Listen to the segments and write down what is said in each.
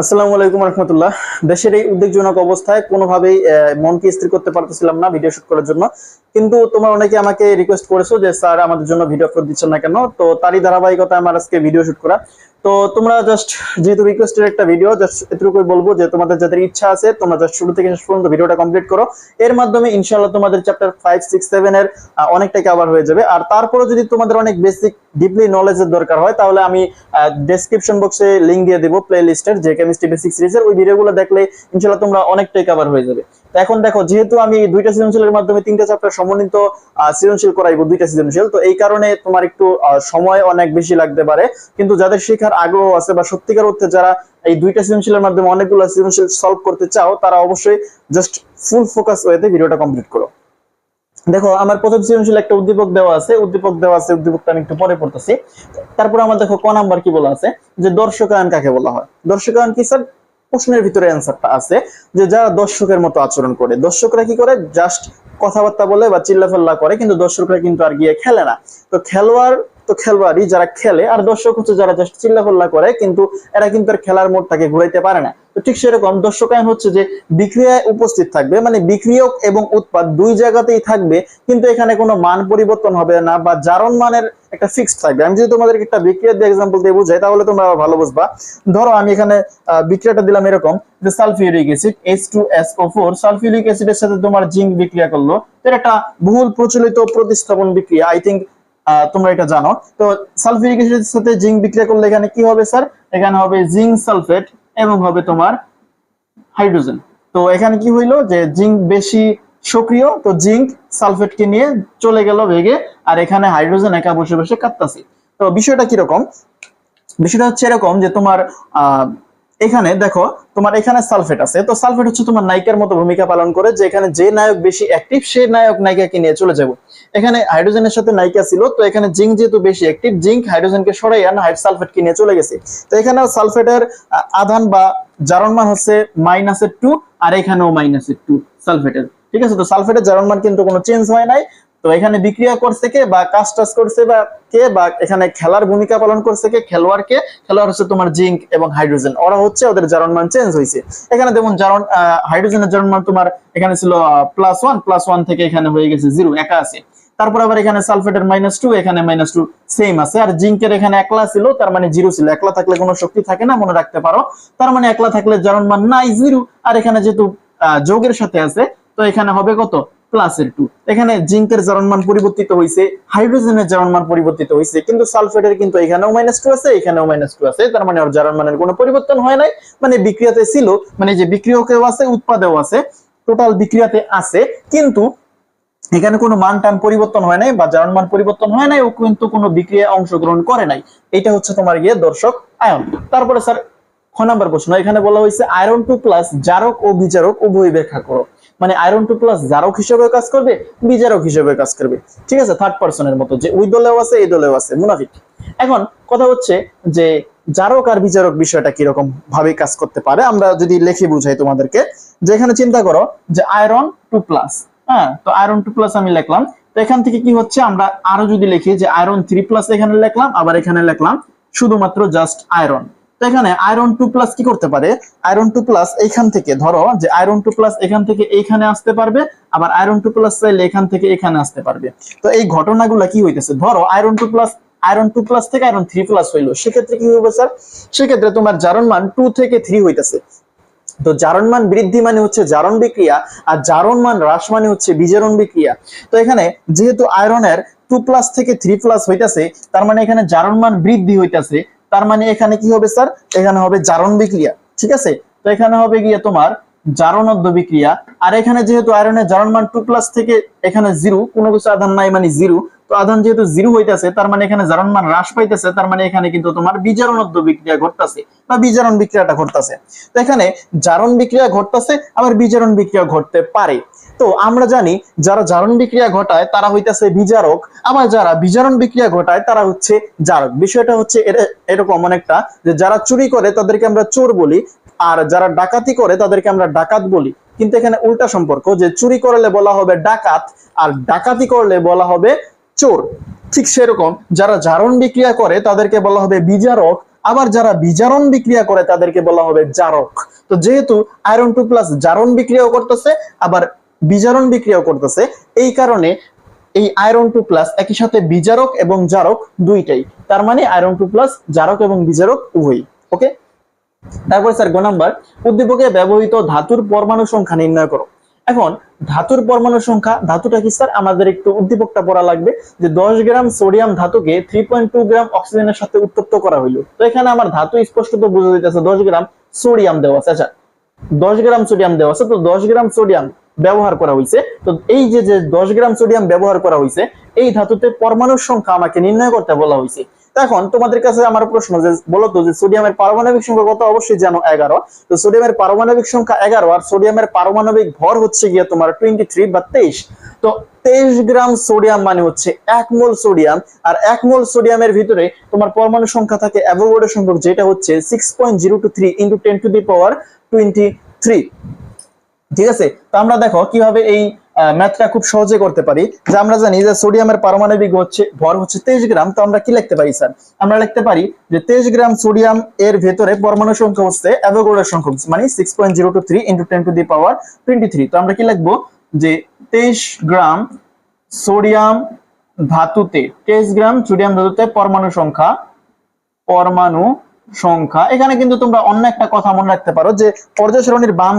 আসসালামু আলাইকুম রহমতুল্লাহ। দেশের এই উদ্বেগজনক অবস্থায় কোনোভাবেই মনকে স্থির করতে পারতেছিলাম না ভিডিও শুট করার জন্য। কিন্তু তোমরা অনেকে আমাকে রিকোয়েস্ট করেছো যে স্যার আমাদের জন্য ভিডিও আপলোড দিচ্ছেন না কেন, তো তারই ধারাবাহিকতায় আমার আজকে ভিডিও শুট করা। তো তোমরা জাস্ট যেহেতু রিকোয়েস্টের একটা ভিডিও, জাস্ট এতটুকুই বলবো যে তোমাদের যাদের ইচ্ছা আছে তোমরা জাস্ট শুরু থেকে শেষ পর্যন্ত ভিডিওটা কমপ্লিট করো। এর মাধ্যমে ইনশাআল্লাহ তোমাদের চ্যাপ্টার 5, 6, 7 এর অনেকটাই কভার হয়ে যাবে। আর তারপরে যদি তোমাদের অনেক বেসিক ডিপলি নলেজের দরকার হয় তাহলে আমি ডেসক্রিপশন বক্সে লিংক দিয়ে দেবো প্লে লিস্টের, যে কেমিস্ট্রি বেসিক সিরিজের ওই ভিডিওগুলো দেখলে ইনশাআল্লাহ তোমরা অনেকটাই কভার হয়ে যাবে। তো এখন দেখো, যেহেতু আমি দুইটা সৃজনশীলের মাধ্যমে তিনটা চ্যাপ্টার সমন্বিত সৃজনশীল করাইবো, দুইটা সৃজনশীল, তো এই কারণে তোমার একটু সময় অনেক বেশি লাগতে পারে। কিন্তু যাদের শেখার আগ্রহ আছে বা সত্যিকার অর্থে যারা এই দুইটা সৃজনশীলের মাধ্যমে অনেকগুলো সৃজনশীল সলভ করতে চাও, তারা অবশ্যই জাস্ট ফুল ফোকাস ওয়েতে ভিডিওটা কমপ্লিট করো। দেখো, আমার প্রথম সৃজনশীল একটা উদ্দীপকটা আমি একটু পরে পড়তেছি। তারপর আমার দেখো ক নাম্বার কি বলা আছে, যে দর্শকায়ন কাকে বলা হয়। দর্শকায়ন কি স্যার? প্রশ্নের ভিতরে অ্যান্সারটা আছে যে যারা দর্শকের মতো আচরণ করে। দর্শকরা কি করে? জাস্ট কথাবার্তা বলে বা চিল্লাফাল্লা করে, কিন্তু দর্শকরা কিন্তু আর গিয়ে খেলে না। তো খেলোয়াড় তো খেলোয়াড়ই যারা খেলে, আর দর্শক হচ্ছে যারা জাস্ট চিল্লাফাল্লা করে, কিন্তু এরা কিন্তু আর খেলার মোড়টাকে ঘুরাইতে পারে না। তো ঠিক সেরকম দর্শকায়ন হচ্ছে যে বিক্রিয়ায় উপস্থিত থাকবে, মানে বিক্রিয়ক এবং উৎপাদ দুই জায়গাতেই থাকবে, কিন্তু এখানে কোনো মান পরিবর্তন হবে না বা জারণ মানের একটা ফিক্সড থাকবে। আমি যদি তোমাদেরকে একটা বিক্রিয়া দিয়ে এক্সাম্পল দিয়ে বুঝাই তাহলে তোমরা ভালো বুঝবা। ধরো আমি এখানে বিক্রিয়াটা দিলাম এরকম, যে সালফিউরিক অ্যাসিড H2SO4 সালফিউরিক অ্যাসিডের সাথে তোমার জিঙ্ক বিক্রিয়া করলো। এটা একটা বহুল প্রচলিত প্রতিস্থাপন বিক্রিয়া, আই থিঙ্ক তোমরা এটা জানো। তো সালফিউরিক অ্যাসিডের সাথে জিঙ্ক বিক্রিয়া করলে এখানে কি হবে স্যার? এখানে হবে জিঙ্ক সালফেট এবং হবে তোমার হাইড্রোজেন। তো এখানে কি হইলো, যে জিঙ্ক বেশি সক্রিয়, তো জিঙ্ক সালফেটকে নিয়ে চলে গেল ভেগে, আর এখানে হাইড্রোজেন একা বসে বসে কাঁপতাছে। তো বিষয়টা কিরকম? বিষয়টা হচ্ছে এরকম যে তোমার এখানে দেখো, তোমার এখানে সালফেট আছে, তো সালফেট হচ্ছে তোমার নায়িকার মতো ভূমিকা পালন করে, যে এখানে যে নায়ক বেশি অ্যাক্টিভ সে নায়ক নায়িকাকে নিয়ে চলে যাব। এখানে হাইড্রোজেনের সাথে নায়িকা ছিল, তো এখানে জিঙ্ক যেহেতু বেশি অ্যাক্টিভ, জিঙ্ক হাইড্রোজেনকে সরাইয়া সালফেটকে নিয়ে চলে গেছে। তো এখানে সালফেটের আধান বা জারণ মান হচ্ছে -2, আর এখানেও -2 সালফেটের। ঠিক আছে, তো সালফেটের জারণ মান কিন্তু কোনো চেঞ্জ হয় নাই। তো এখানে বিক্রিয়া করছে কে বা কাজ টাজ করছে বা কে, বা এখানে খেলার ভূমিকা পালন করছে কে? খেলোয়াড়কে। খেলোয়াড় হচ্ছে তোমার জিঙ্ক এবং হাইড্রোজেন, ওরা হচ্ছে ওদের জারণ মান চেঞ্জ হয়েছে। এখানে যেমন হাইড্রোজেনের জারণ মান তোমার এখানে ছিল +1 থেকে এখানে হয়ে গেছে 0, একা আছে। তারপর আবার এখানে সালফেটের -2, এখানে -2 সেম আছে। আর জিঙ্কের এখানে একলা ছিল, তার মানে 0 ছিল। একলা থাকলে কোনো শক্তি থাকে না, মনে রাখতে পারো। তার মানে একলা থাকলে জারণ মান নাই, 0। আর এখানে যেহেতু যৌগের সাথে আছে, তো এখানে হবে কত? +2। এখানে জিঙ্কের জারণ মান পরিবর্তিত হয়েছে, হাইড্রোজেনের জারণ মান পরিবর্তিত হয়েছে, কিন্তু সালফেটের কিন্তু এখানেও -2 আছে, এখানেও -2 আছে। তার মানে ওর জারণ মানের কোনো পরিবর্তন হয় নাই। মানে বিক্রিয়াতে ছিল, মানে যে বিক্রিয়কেও আছে উৎপাদেও আছে, টোটাল বিক্রিয়াতে আছে, কিন্তু এখানে কোনো মান টান পরিবর্তন হয় নাই বা জারণ মান পরিবর্তন হয় নাই, ও কিন্তু কোনো বিক্রিয়ায় অংশগ্রহণ করে নাই। এটা হচ্ছে তোমার গিয়ে দর্শক আয়ন। তারপরে স্যার খ নাম্বার প্রশ্ন, এখানে বলা হয়েছে আয়রন 2 প্লাস জারক ও বিজারক উভয় ব্যাখ্যা করো। মানে আয়রন 2 প্লাস জারক হিসেবে কাজ করবে, বিজারক হিসেবে কাজ করবে। ঠিক আছে, থার্ড পারসনের মতো, যে ওই দলেও আছে এই দলেও আছে, মুনাফিক। এখন কথা হচ্ছে যে জারক আর বিজারক বিষয়টা কিরকম ভাবে কাজ করতে পারে, আমরা যদি লিখে বুঝাই তোমাদেরকে। যে এখানে চিন্তা করো যে আয়রন 2 প্লাস, হ্যাঁ, তো আয়রন 2 প্লাস আমি লিখলাম। তো এখান থেকে কি হচ্ছে, আমরা আরো যদি লিখি যে আয়রন 3 প্লাস এখানে লিখলাম, আবার এখানে লিখলাম শুধুমাত্র জাস্ট আয়রন। তো এখানে আয়রন 2 প্লাস কি করতে পারে? আয়রন 2 প্লাস এইখান থেকে, ধরো যে আয়রন 2 প্লাস এখান থেকে এইখানে আসতে পারবে, আবার আয়রন 2 প্লাস চাইলে এখান থেকে এখানে আসতে পারবে। তো এই ঘটনাগুলো কি হইতেছে, ধরো আয়রন 2 প্লাস থেকে আয়রন 3 প্লাস হইলো, সেক্ষেত্রে কি হবে স্যার? সেক্ষেত্রে তোমার জারণ মান 2 থেকে 3 হইতেছে। তো জারণ মান বৃদ্ধি মানে হচ্ছে জারণ বিক্রিয়া, আর জারণ মান হ্রাস মানে হচ্ছে বিজারণ বিক্রিয়া। তো এখানে যেহেতু আয়রনের 2 প্লাস থেকে 3 প্লাস হইতাছে, তার মানে এখানে জারণ মান বৃদ্ধি হইতাছে। তার মানে এখানে কি হবে স্যার? এখানে হবে জারণ বিক্রিয়া। ঠিক আছে, তো এখানে হবে গিয়ে তোমার জারণোদ্য বিক্রিয়া। আর এখানে যেহেতু আয়রনের জারণ মান 2 প্লাস থেকে এখানে 0, কোনো কিছু আধান নাই মানে 0, তো আধান যেহেতু 0 হইতাছে, তার মানে এখানে জারণ মান হ্রাস পাইতেছে, তার মানে এখানে কিন্তু তোমার বিজারণোদ্য বিক্রিয়া ঘটতেছে বা বিজারণ বিক্রিয়াটা ঘটতেছে। তো এখানে জারণ বিক্রিয়া ঘটতেছে, আবার বিজারণ বিক্রিয়া ঘটতে পারে। তো আমরা জানি যারা জারণ বিক্রিয়া ঘটায় তারা হইতাছে বিজারক, আবার যারা বিজারণ বিক্রিয়া ঘটায় তারা হচ্ছে জারক। বিষয়টা হচ্ছে এরকম অনেকটা, যে যারা চুরি করে তাদেরকে আমরা চোর বলি, আর যারা ডাকাতি করে তাদেরকে আমরা ডাকাত বলি। কিন্তু এখানে উল্টা সম্পর্ক, যে চুরি করলে বলা হবে ডাকাত, আর ডাকাতি করলে বলা হবে চোর। ঠিক সেরকম যারা জারণ বিক্রিয়া করে তাদেরকে বলা হবে বিজারক, আবার যারা বিজারণ বিক্রিয়া করে তাদেরকে বলা হবে জারক। তো যেহেতু আয়রন 2 প্লাস জারণ বিক্রিয়াও করতেছে আবার বিজারণ বিক্রিয়াও করতেছে, এই কারণে এই আয়রন 2 প্লাস একই সাথে বিজারক এবং জারক দুইটাই, তার মানে আয়রন 2 প্লাস জারক এবং বিজারক উভয়ই। ওকে, তারপর স্যার গ নাম্বার, উদ্দীপকে ব্যবহৃত ধাতুর পরমাণু সংখ্যা নির্ণয় করো। এখন ধাতুর পরমাণু সংখ্যা, ধাতুটা কি স্যার, আমাদের একটু উদ্দীপকটা পড়া লাগবে যে 10 গ্রাম সোডিয়াম ধাতুকে 3.2 গ্রাম অক্সিজেনের সাথে উত্তপ্ত করা হইলো। তো এখানে আমার ধাতু স্পষ্টত বুঝা যাইতেছে 10 গ্রাম সোডিয়াম দেওয়া আছে। আচ্ছা 10 গ্রাম সোডিয়াম দেওয়া আছে, তো 10 গ্রাম সোডিয়াম ব্যবহার করা হয়েছে। তো এই যে 10 গ্রাম সোডিয়াম ব্যবহার করা হয়েছে, এই ধাতুতে পরমাণুর সংখ্যা আমাকে নির্ণয় করতে বলা হয়েছে। এখন তোমাদের কাছে আমার প্রশ্ন, যে বলতো যে সোডিয়ামের পারমাণবিক সংখ্যা কত? অবশ্যই জানো 11। তো সোডিয়ামের পারমাণবিক সংখ্যা 11 আর সোডিয়ামের পারমাণবিক ভর হচ্ছে গিয়ে তোমার 23 বা 23। তো 23 গ্রাম সোডিয়াম মানে হচ্ছে 1 মোল সোডিয়াম, আর 1 মোল সোডিয়ামের ভিতরে তোমার পরমাণু সংখ্যা থাকে অ্যাভোগাড্রো সংখ্যক, যেটা হচ্ছে 6.023 × 10⁻23। ঠিক আছে, তো আমরা দেখো কিভাবে এই ম্যাথটা খুব সহজে করতে পারি। যে আমরা জানি যে সোডিয়ামের পারমাণবিক ভর হচ্ছে 23 গ্রাম। তো আমরা কি লিখতে পারি স্যার? আমরা লিখতে পারি যে 23 গ্রাম সোডিয়াম এর ভেতরে পরমাণু সংখ্যা হচ্ছে অ্যাভোগাড্রো সংখ্যক, মানে 6.023 × 10⁻23। তো আমরা কি লিখবো যে 23 গ্রাম সোডিয়াম ধাতুতে, 23 গ্রাম সোডিয়াম ধাতুতে পরমাণু সংখ্যা। এখানে কিন্তু তোমরা অন্য একটা কথা মনে রাখতে পারো যে পর্যায় সারণীর বাম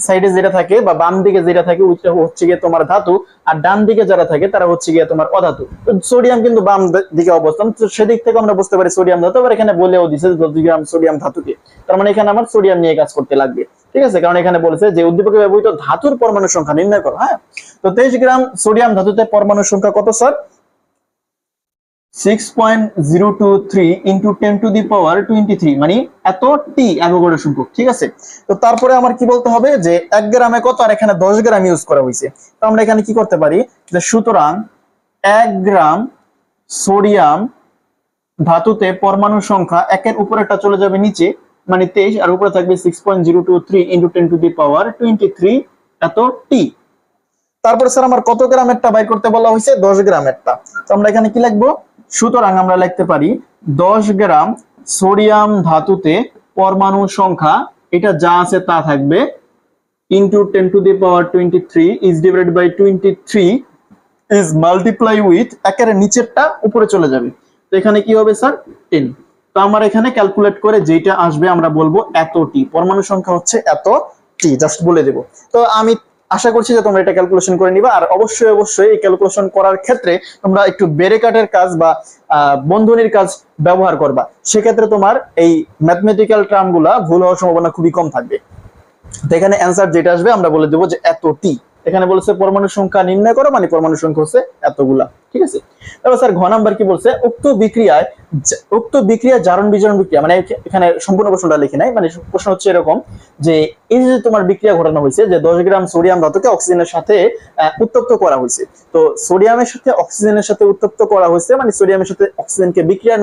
সাইডে যেটা থাকে বা বাম দিকে যেটা থাকে ওইটা হচ্ছে গিয়ে তোমার ধাতু, আর ডান দিকে যারা থাকে তারা হচ্ছে গিয়ে তোমার অধাতু। তো সোডিয়াম কিন্তু বাম দিকে অবস্থান, তো সেদিক থেকে আমরা বুঝতে পারি সোডিয়াম ধাতু। আবার এখানে বলেও দিছে 10 গ্রাম সোডিয়াম ধাতুকে, তার মানে এখানে আমার সোডিয়াম নিয়ে কাজ করতে লাগবে। ঠিক আছে, কারণ এখানে বলেছে যে উদ্দীপকে ব্যবহৃত ধাতুর পরমাণু সংখ্যা নির্ণয় করো। হ্যাঁ, তো 23 গ্রাম সোডিয়াম ধাতুতে পরমাণু সংখ্যা কত স্যার? 6.023 × 10⁻23, মানে এত টি অ্যাভোগাড্রো সংখ্যক। ঠিক আছে, তো তারপরে আমার কি বলতে হবে যে 1 গ্রামে কত, আর এখানে 10 গ্রাম ইউজ করা হয়েছে। তো আমরা এখানে কি করতে পারি যে সুতরাং 1 গ্রাম সোডিয়াম ধাতুতে পরমাণু সংখ্যা একের উপরেটা চলে যাবে নিচে, মানে 23, আর উপরে থাকবে 6.023 × 10⁻23 এত টি। তারপরে স্যার আমার কত গ্রামেরটা বাইর করতে বলা হয়েছে? 10 গ্রামেরটা। তো আমরা এখানে কি লিখবো? সুতরাং আমরা লিখতে পারি 10 গ্রাম সোডিয়াম ধাতুতে পরমাণু সংখ্যা, এটা যা আছে তা থাকবে, × 10⁻23 is divided by 23 is multiply with, একের নিচেরটা উপরে চলে যাবে। তো এখানে কি হবে স্যার? 10। তো আমরা এখানে ক্যালকুলেট করে যেটা আসবে আমরা বলবো এত টি, পরমাণু সংখ্যা হচ্ছে এত টি, জাস্ট বলে দেব। তো আমি আশা করছি যে তোমরা এটা ক্যালকুলেশন করে নিবা। আর অবশ্যই এই ক্যালকুলেশন করার ক্ষেত্রে তোমরা একটু ব্র্যাকেটের কাজ বা বন্ধনীর কাজ ব্যবহার করবা, সেক্ষেত্রে তোমার এই ম্যাথমেটিক্যাল টার্মগুলা ভুল হওয়ার সম্ভাবনা খুবই কম থাকবে। তো এখানে অ্যান্সার যেটা আসবে আমরা বলে দেবো যে এত টি। এখানে বলেছে পরমাণু সংখ্যা নির্ণয় করো, মানে পরমাণু সংখ্যা হচ্ছে এতগুলা। ঠিক আছে, তারপর স্যার ঘ নাম্বার কি বলছে? উক্ত বিক্রিয়া জারণ বিজারণ বিক্রিয়া, মানে এখানে সম্পূর্ণ প্রশ্নটা লিখে নাই, মানে প্রশ্ন হচ্ছে এরকম যে এই যে তোমার বিক্রিয়া ঘটানো হয়েছে যে 10 গ্রাম সোডিয়াম ধাতুকে অক্সিজেনের সাথে উত্তপ্ত করা হয়েছে। তো সোডিয়ামের সাথে অক্সিজেনের সাথে উত্তপ্ত করা হয়েছে, মানে সোডিয়ামের সাথে অক্সিজেনকে বিক্রিয়া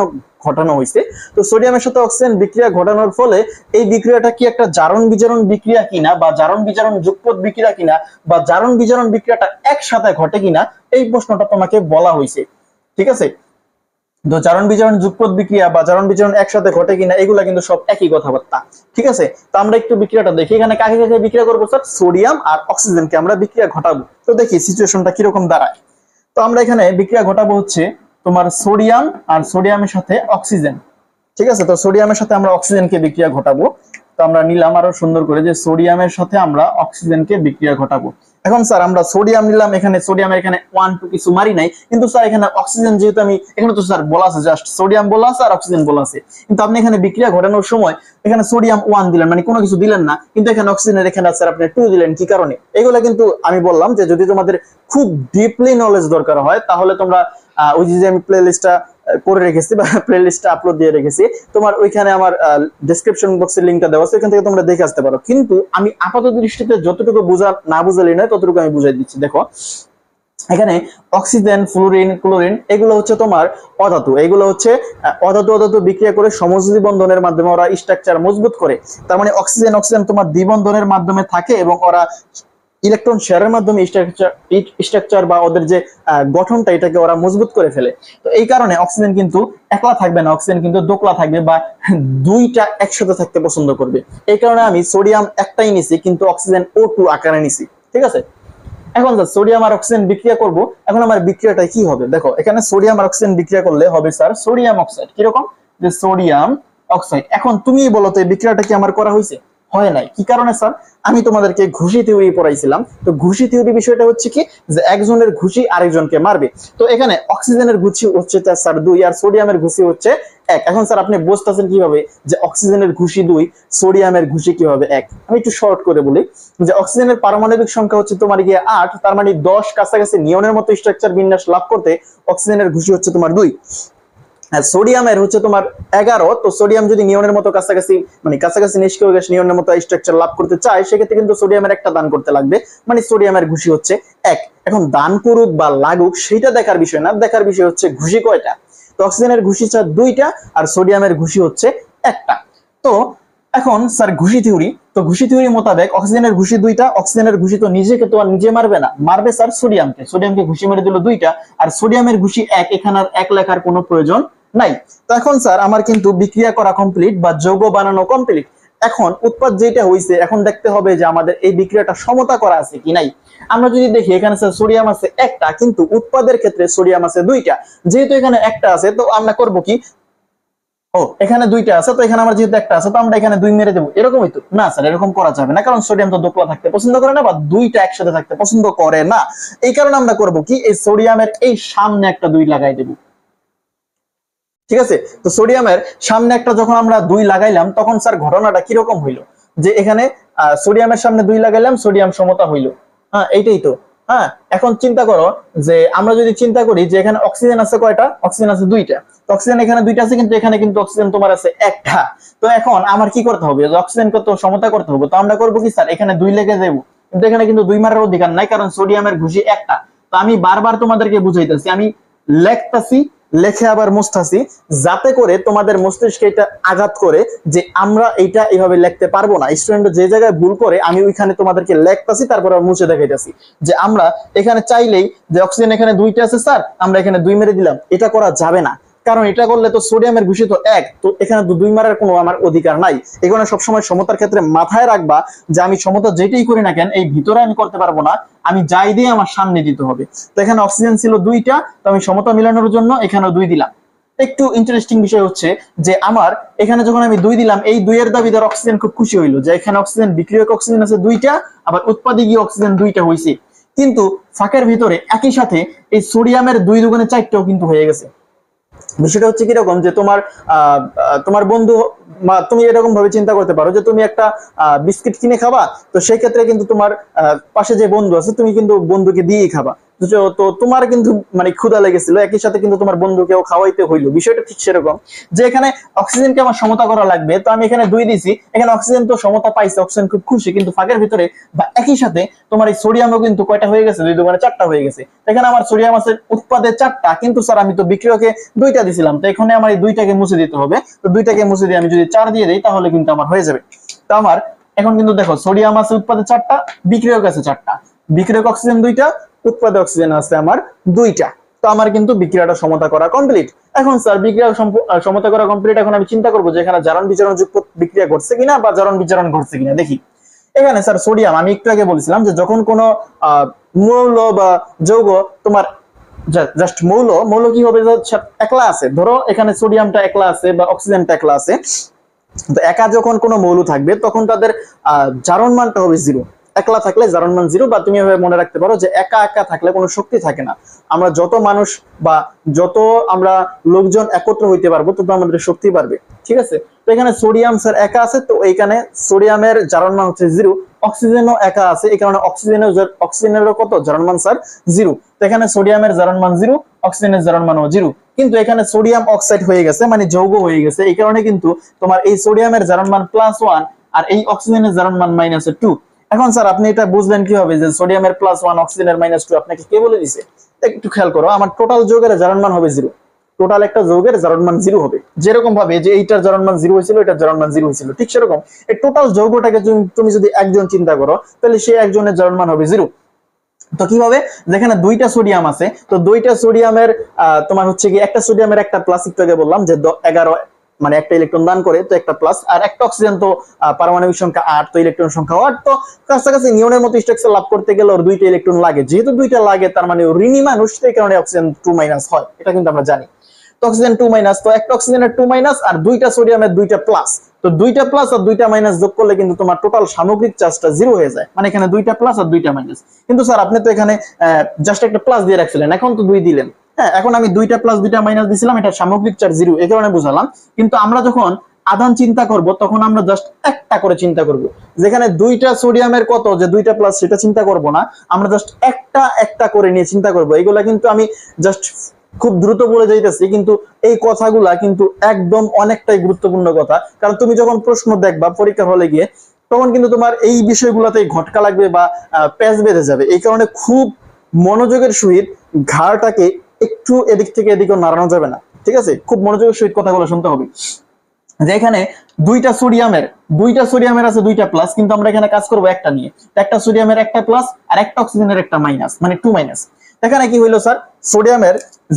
ঘটানো হয়েছে। তো সোডিয়ামের সাথে অক্সিজেন বিক্রিয়া ঘটানোর ফলে এই বিক্রিয়াটা কি একটা জারণ বিজারণ বিক্রিয়া কিনা, বা জারণ বিজারণ যুগপৎ বিক্রিয়া কিনা, বা জারণ বিজারণ বিক্রিয়াটা একসাথে ঘটে কিনা, এই প্রশ্নটা তোমাকে বলা হয়েছে। ঠিক আছে, তো জারণ বিজারণ যুগপৎ বিক্রিয়া বা জারণ বিজারণ একসাথে ঘটে কিনা, এগুলা কিন্তু সব একই কথাবার্তা। ঠিক আছে, তো আমরা একটু বিক্রিয়াটা দেখি। এখানে কাকে কাকে বিক্রিয়া করবো স্যার? সোডিয়াম আর অক্সিজেনকে আমরা বিক্রিয়া ঘটাবো। তো দেখি সিচুয়েশনটা কিরকম দাঁড়ায়। তো আমরা এখানে বিক্রিয়া ঘটাবো হচ্ছে তোমার সোডিয়াম আর সোডিয়ামের সাথে অক্সিজেন। ঠিক আছে, তো সোডিয়ামের সাথে আমরা অক্সিজেনকে বিক্রিয়া ঘটাবো। তো আমরা নিলাম আরো সুন্দর করে যে সোডিয়ামের সাথে আমরা অক্সিজেনকে বিক্রিয়া ঘটাবো। এখন স্যার আমরা সোডিয়াম নিলাম, এখানে সোডিয়ামের এখানে 1 2 কিছু মারি নাই, কিন্তু স্যার এখানে অক্সিজেন যেহেতু আমি এখানে তো স্যার বলা আছে জাস্ট সোডিয়াম বলা আছে আর অক্সিজেন বলা আছে, কিন্তু আপনি এখানে বিক্রিয়া ঘটানোর সময় এখানে সোডিয়াম 1 দিলেন, মানে কোনো কিছু দিলেন না, কিন্তু এখানে অক্সিজেনের এখানে স্যার আপনি 2 দিলেন। কি কারণে? এগুলা কিন্তু আমি বললাম যে যদি তোমাদের খুব ডিপলি নলেজ দরকার হয় তাহলে তোমরা ওই যে আমি প্লেলিস্টটা করে রেখেছি বা প্লেলিস্টটা আপলোড দিয়ে রেখেছি, তোমার ওইখানে আমার ডেসক্রিপশন বক্সের লিংকটা দেওয়া আছে, এখান থেকে তোমরা দেখে আসতে পারো। কিন্তু আমি আপাতত দৃষ্টিতে যতটুকু না বুঝালি নয় ততটুকু আমি বুঝাই দিচ্ছি। দেখো এখানে অক্সিজেন, ফ্লুরিন, ক্লোরিন এগুলো হচ্ছে তোমার অধাতু। এগুলো হচ্ছে অধাতু বিক্রিয়া করে সমযোজী বন্ধনের মাধ্যমে ওরা স্ট্রাকচার মজবুত করে। তার মানে অক্সিজেন তোমার দ্বিবন্ধনের মাধ্যমে থাকে এবং ওরা ইলেকট্রন শেয়ারের মাধ্যমে স্ট্রাকচার বা ওদের যে গঠনটা এটাকে ওরা মজবুত করে ফেলে। তো এই কারণে অক্সিজেন কিন্তু একলা থাকবে না, অক্সিজেন কিন্তু দোকলা থাকবে বা দুইটা একসাথে থাকতে পছন্দ করবে। এই কারণে আমি সোডিয়াম একটাই নিছি কিন্তু অক্সিজেন O2 আকারে নিছি। ঠিক আছে, এখন সোডিয়াম আর অক্সিজেন বিক্রিয়া করব। এখন আমার বিক্রিয়াটা কি হবে দেখো, এখানে সোডিয়াম আর অক্সিজেন বিক্রিয়া করলে হবে স্যার সোডিয়াম অক্সাইড। কিরকম, যে সোডিয়াম অক্সাইড। এখন তুমি বলো তো এই বিক্রিয়াটা কি আমার করা হয়েছে? হয় নাই। কি কারণে স্যার? আমি তোমাদেরকে ঘুষি থিওরি পড়াইছিলাম। তো ঘুষি থিওরি বিষয়টা হচ্ছে কি, যে একজনের ঘুষি আরেকজনকে মারবে। তো এখানে অক্সিজেনের ঘুষি হচ্ছে স্যার 2 আর সোডিয়ামের ঘুষি হচ্ছে 1। এখন স্যার আপনি বুঝতেছেন কিভাবে যে অক্সিজেনের ঘুষি 2, সোডিয়ামের ঘুষি কিভাবে 1? আমি একটু শর্ট করে বলি যে অক্সিজেনের পারমাণবিক সংখ্যা হচ্ছে তোমার গিয়ে 8, তার মানে 10 কাছাকাছি নিয়নের মতো স্ট্রাকচার বিন্যাস লাভ করতে অক্সিজেনের ঘুষি হচ্ছে তোমার 2। আর সোডিয়ামের হচ্ছে তোমার 11। তো সোডিয়াম যদি নিয়নের মতো কাছাকাছি মানে কাছাকাছি নিষ্ক্রিয় গ্যাস নিয়নের মতো স্ট্রাকচার লাভ করতে চায়, সেক্ষেত্রে কিন্তু সোডিয়ামের একটা দান করতে লাগবে, মানে সোডিয়ামের ঘুষি হচ্ছে 1। এখন দান করুক বা লাগুক সেটা দেখার বিষয় না, দেখার বিষয় হচ্ছে ঘুষি কয়টা। তো অক্সিজেনের ঘুষি 2টা আর সোডিয়ামের ঘুষি হচ্ছে 1টা। তো এখন স্যার ঘুষি থিওরি, তো ঘুষি থিওরি মোতাবেক অক্সিজেনের ঘুষি 2টা, অক্সিজেনের ঘুষি তো নিজেকে তো আর নিজে মারবে না, মারবে স্যার সোডিয়ামকে। সোডিয়ামকে ঘুষি মেরে দিল 2টা, আর সোডিয়ামের ঘুষি 1, এখানে আর 1 লেখার কোনো প্রয়োজন নাই। তো এখন স্যার আমার কিন্তু বিক্রিয়া করা কমপ্লিট বা যৌগ বানানো কমপ্লিট। এখন উৎপাদ যেটা হইছে, এখন দেখতে হবে যে আমাদের এই বিক্রিয়াটা সমতা করা আছে কি নাই। আমরা যদি দেখি এখানে স্যার সোডিয়াম আছে 1টা, কিন্তু উৎপাদের ক্ষেত্রে সোডিয়াম আছে 2টা। যেহেতু এখানে 1টা আছে, তো আমরা করব কি, ও এখানে 2টা আছে, তো এখানে আমার যেহেতু 1টা আছে, তো আমরা এখানে 2 মেরে দেবো, এরকমই তো না স্যার? এরকম করা যাবে না, কারণ সোডিয়াম তো দোকলা থাকতে পছন্দ করে না বা 2টা একসাথে থাকতে পছন্দ করে না। এই কারণে আমরা করব কি, এই সোডিয়ামের এই সামনে একটা 2 লাগাই দেব। ঠিক আছে, তো সোডিয়ামের সামনে একটা যখন আমরা 2 লাগাইলাম, তখন স্যার ঘটনাটা কিরকম হইলো, যে এখানে সোডিয়ামের সামনে 2 লাগাইলাম, সোডিয়াম সমতা হইলো। হ্যাঁ, এইটাই তো। হ্যাঁ, এখন চিন্তা করো যে আমরা যদি চিন্তা করি যে এখানে অক্সিজেন আছে কয়টা? অক্সিজেন আছে 2টা। তো অক্সিজেন এখানে 2টা আছে, কিন্তু এখানে কিন্তু অক্সিজেন তোমার আছে 1টা। তো এখন আমার কি করতে হবে, অক্সিজেনকে তো সমতা করতে হবে। তো আমরা করবো কি স্যার, এখানে 2 লেগে যাবো, কিন্তু এখানে কিন্তু 2 মারার অধিকার নাই, কারণ সোডিয়ামের ঘুষি 1টা। তো আমি বারবার তোমাদেরকে বুঝাইতেছি, আমি লেখতাছি, লেখে আবার মুছতাছি, যাতে করে তোমাদের মস্তিষ্কে এটা আঘাত করে যে আমরা এটা এইভাবে লিখতে পারবো না। স্টুডেন্ট যে জায়গায় ভুল করে আমি ওইখানে তোমাদেরকে লেখতাছি, তারপর মুছে দেখাইতাছি যে আমরা এখানে চাইলেই যে অক্সিজেন এখানে 2টা আছে স্যার, আমরা এখানে 2 মেরে দিলাম, এটা করা যাবে না। কারণ এটা করলে তো সোডিয়ামের ঘুষি তো 1, তো এখানে 2 মারার কোনো আমার অধিকার নাই। এখানে সবসময় সমতার ক্ষেত্রে মাথায় রাখবা যে আমি সমতা যেটাই করি না কেন, এই ভিতরে আমি করতে পারবো না, আমি যাই দিয়ে আমার সামনে দিতে হবে। তো এখানে অক্সিজেন ছিল 2টা, তো আমি সমতা মিলানোর জন্য এখানে 2 দিলাম। একটু ইন্টারেস্টিং বিষয় হচ্ছে যে আমার এখানে যখন আমি 2 দিলাম, এই 2 এর দাবিদার অক্সিজেন খুব খুশি হইলো যে এখানে অক্সিজেন বিক্রিয়ক অক্সিজেন আছে 2টা, আবার উৎপাদী অক্সিজেন 2টা হয়েছে। কিন্তু ফাঁকের ভিতরে একই সাথে এই সোডিয়ামের 2 দুগুণে 4টাও কিন্তু হয়ে গেছে। বিষয়টা হচ্ছে কিরকম, যে তোমার বন্ধু, তুমি এরকম ভাবে চিন্তা করতে পারো যে তুমি একটা বিস্কিট কিনে খাবা, তো সেই ক্ষেত্রে কিন্তু তোমার পাশে যে বন্ধু আছে, তুমি কিন্তু বন্ধুকে দিয়েই খাবা। তো তোমার কিন্তু মানে ক্ষুধা লেগেছিল, একই সাথে কিন্তু তোমার বন্ধুকেও খাওয়াইতে হইলো। বিষয়টা ঠিক সেরকম, যে এখানে অক্সিজেনকে আমার সমতা করা লাগবে, তো আমি এখানে 2 দিছি, এখানে অক্সিজেন তো সমতা পাইছে, অক্সিজেন খুব খুশি, কিন্তু ফাঁকের ভিতরে বা একই সাথে তোমার এই সোডিয়ামও কিন্তু কয়টা হয়ে গেছে, 2 দুগুণে 4টা হয়ে গেছে। এখানে আমার সোডিয়াম আছে উৎপাদে 4টা, কিন্তু স্যার আমি তো বিক্রিয়কে 2টা দিছিলাম, তো এখানে আমার এই 2টাকে মুছে দিতে হবে। তো 2টাকে মুছে দিয়ে আমি যদি 4 দিয়ে দিই, তাহলে কিন্তু আমার হয়ে যাবে। তো আমার এখন কিন্তু দেখো সোডিয়াম আছে উৎপাদে 4টা, বিক্রিয়ক আছে 4টা, বিক্রিয়ক অক্সিজেন 2টা, উৎপাদে অক্সিজেন আছে আমার 2টা। তো আমার কিন্তু বিক্রিয়াটা সমতা করা কমপ্লিট। এখন স্যার বিক্রিয়া সমতা করা কমপ্লিট। এখন আমি চিন্তা করবো যে এখানে জারণ বিজারণ যুক্ত বিক্রিয়া ঘটছে কিনা বা জারণ বিজারণ ঘটছে কিনা দেখি। এখানে স্যার সোডিয়াম, আমি একটু আগে বলছিলাম যে যখন কোনো মৌল বা যৌগ তোমার জাস্ট মৌল কি হবে, একলা আছে, ধরো এখানে সোডিয়ামটা একলা আছে বা অক্সিজেনটা একলা আছে, তো একা যখন কোনো মৌল থাকবে তখন তাদের জারণ মানটা হবে 0। একলা থাকলে জারণ মান 0, বা তুমি এভাবে মনে রাখতে পারো যে একা একা থাকলে কোনো শক্তি থাকে না। আমরা যত মানুষ বা যত আমরা লোকজন একত্র হইতে পারবো, তত আমাদের শক্তি বাড়বে। ঠিক আছে, তো এখানে সোডিয়াম স্যার একা আছে, তো এইখানে সোডিয়ামের জারণ মান হচ্ছে 0। অক্সিজেনও একা আছে, এই কারণে অক্সিজেনেরও কত জারণ মান স্যার 0। তো এখানে সোডিয়ামের জারণ মান 0, অক্সিজেনের জারণ মানও 0। কিন্তু এখানে সোডিয়াম অক্সাইড হয়ে গেছে, মানে যৌগ হয়ে গেছে, এই কারণে কিন্তু তোমার এই সোডিয়ামের জারণ মান +1 আর এই অক্সিজেনের জারণ মান -2। এখন স্যার আপনি এটা বুঝলেন কিভাবে যে সোডিয়ামের +1 অক্সিজেনের -2 আপনাকে কে বলে দিছে? একটু খেয়াল করো, আমার টোটাল যৌগের জারণ মান হবে 0। টোটাল একটা যৌগের জারণ মান 0 হবে। যেরকম ভাবে যে এইটার জারণ মান 0 হয়েছিল, এটার জারণ মান 0 হয়েছিল, ঠিক সেরকম এই টোটাল যৌগটাকে তুমি যদি একজন চিন্তা করো তাহলে সেই একজনের জারণ মান হবে 0। তো কিভাবে, যেখানে দুইটা সোডিয়াম আছে, তো দুইটা সোডিয়ামের তোমার হচ্ছে কি একটা সোডিয়ামের একটা প্লাস, একটু আগে বললাম যে 11 মানে একটা ইলেকট্রন দান করে, তো একটা প্লাস, আর একটা অক্সিজেন তো পারমাণবিক সংখ্যা 8, তো ইলেকট্রন সংখ্যা 8, তো কাছাকাছি নিয়নের মতো স্ট্রাকচার লাভ করতে গেলে ওর দুইটা ইলেকট্রন লাগে, যেহেতু দুইটা লাগে তার মানে ঋণী মানুষ, সেই কারণে অক্সিজেন 2- হয়, এটা কিন্তু আমরা জানি। তো অক্সিজেন 2-, তো একটা অক্সিজেনের 2- আর দুইটা সোডিয়ামের দুইটা প্লাস, তো দুইটা প্লাস আর দুইটা মাইনাস যোগ করলে কিন্তু তোমার টোটাল সামগ্রিক চার্জটা 0 হয়ে যায়, মানে এখানে দুইটা প্লাস আর দুইটা মাইনাস। কিন্তু স্যার আপনি তো এখানে জাস্ট একটা প্লাস দিয়ে রাখছিলেন, এখন তো 2 দিলেন। হ্যাঁ, এখন আমি দুইটা প্লাস দুইটা মাইনাস দিছিলাম, এটা সামগ্রিক চার্জ 0, এই কারণে বুঝালাম। কিন্তু আমরা যখন আধান চিন্তা করব তখন আমরা জাস্ট একটা করে চিন্তা করব, যেখানে দুইটা সোডিয়ামের কত যে দুইটা প্লাস সেটা চিন্তা করব না, আমরা জাস্ট একটা একটা করে নিয়ে চিন্তা করব। এগুলা কিন্তু আমি জাস্ট খুব দ্রুত বলে যাইতেছি, কিন্তু এই কথাগুলা কিন্তু একদম অনেকটাই গুরুত্বপূর্ণ কথা, কারণ তুমি যখন প্রশ্ন দেখবা পরীক্ষার হলে গিয়ে, তখন কিন্তু তোমার এই বিষয়গুলোতে ঘটকা লাগবে বা প্যাচ বেঁধে যাবে। এই কারণে খুব মনোযোগের সহিত ঘাড়টাকে একটু এদিক থেকে এদিকে নাড়ানো যাবে না, ঠিক আছে? খুব মনোযোগের সহিত কথাগুলো শুনতে হবে। যে এখানে দুইটা সোডিয়ামের আছে দুইটা প্লাস, কিন্তু আমরা এখানে কাজ করব একটা নিয়ে, একটা সোডিয়ামের একটা প্লাস আর একটা অক্সিজেনের একটা মাইনাস, মানে 2-। এখানে কি হইলো স্যার, সোডিয়ামের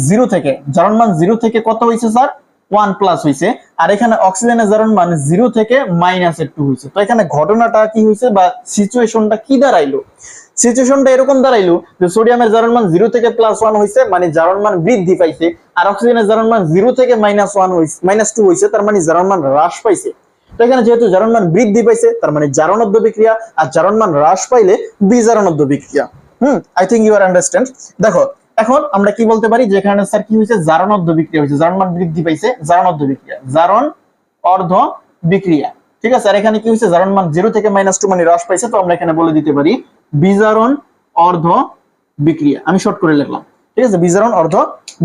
0 থেকে জারণ মান 0 থেকে কত হইছে স্যার 1 প্লাস হইছে, আর এখানে অক্সিজেনের জারণ মান 0 থেকে -2 হইছে। তো এখানে ঘটনাটা কি হইছে বা সিচুয়েশনটা কি দাঁড়াইলো, সিচুয়েশনটা এরকম দাঁড়াইলো যে সোডিয়ামের জারণ মান 0 থেকে +1 হইছে, মানে জারণ মান বৃদ্ধি পাইছে, আর অক্সিজেনের জারণ মান 0 থেকে -1 হইছে, -2 হইছে, তার মানে জারণ মান হ্রাস পাইছে। তো এখানে যেহেতু জারণ মান বৃদ্ধি পাইছে, তার মানে জারণোদ্দ বিক্রিয়া, আর জারণ মান হ্রাস পাইলে বিজারণোদ্দ বিক্রিয়া। I think you are understand. দেখো এখন আমরা কি বলতে পারি, যেখানে স্যার কি হইছে, জারণোদ্দ বিক্রিয়া হইছে, জারণ মান বৃদ্ধি পাইছে, জারণোদ্দ বিক্রিয়া, জারণ অর্ধ বিক্রিয়া, ঠিক আছে। আর এখানে কি হইছে, জারণ মান 0 থেকে -2 মানে হ্রাস পাইছে, তো আমরা এখানে বলে দিতে পারি বিজারণ অর্ধ বিক্রিয়া, আমি শর্ট করে লিখলাম, ঠিক আছে, বিজারণ অর্ধ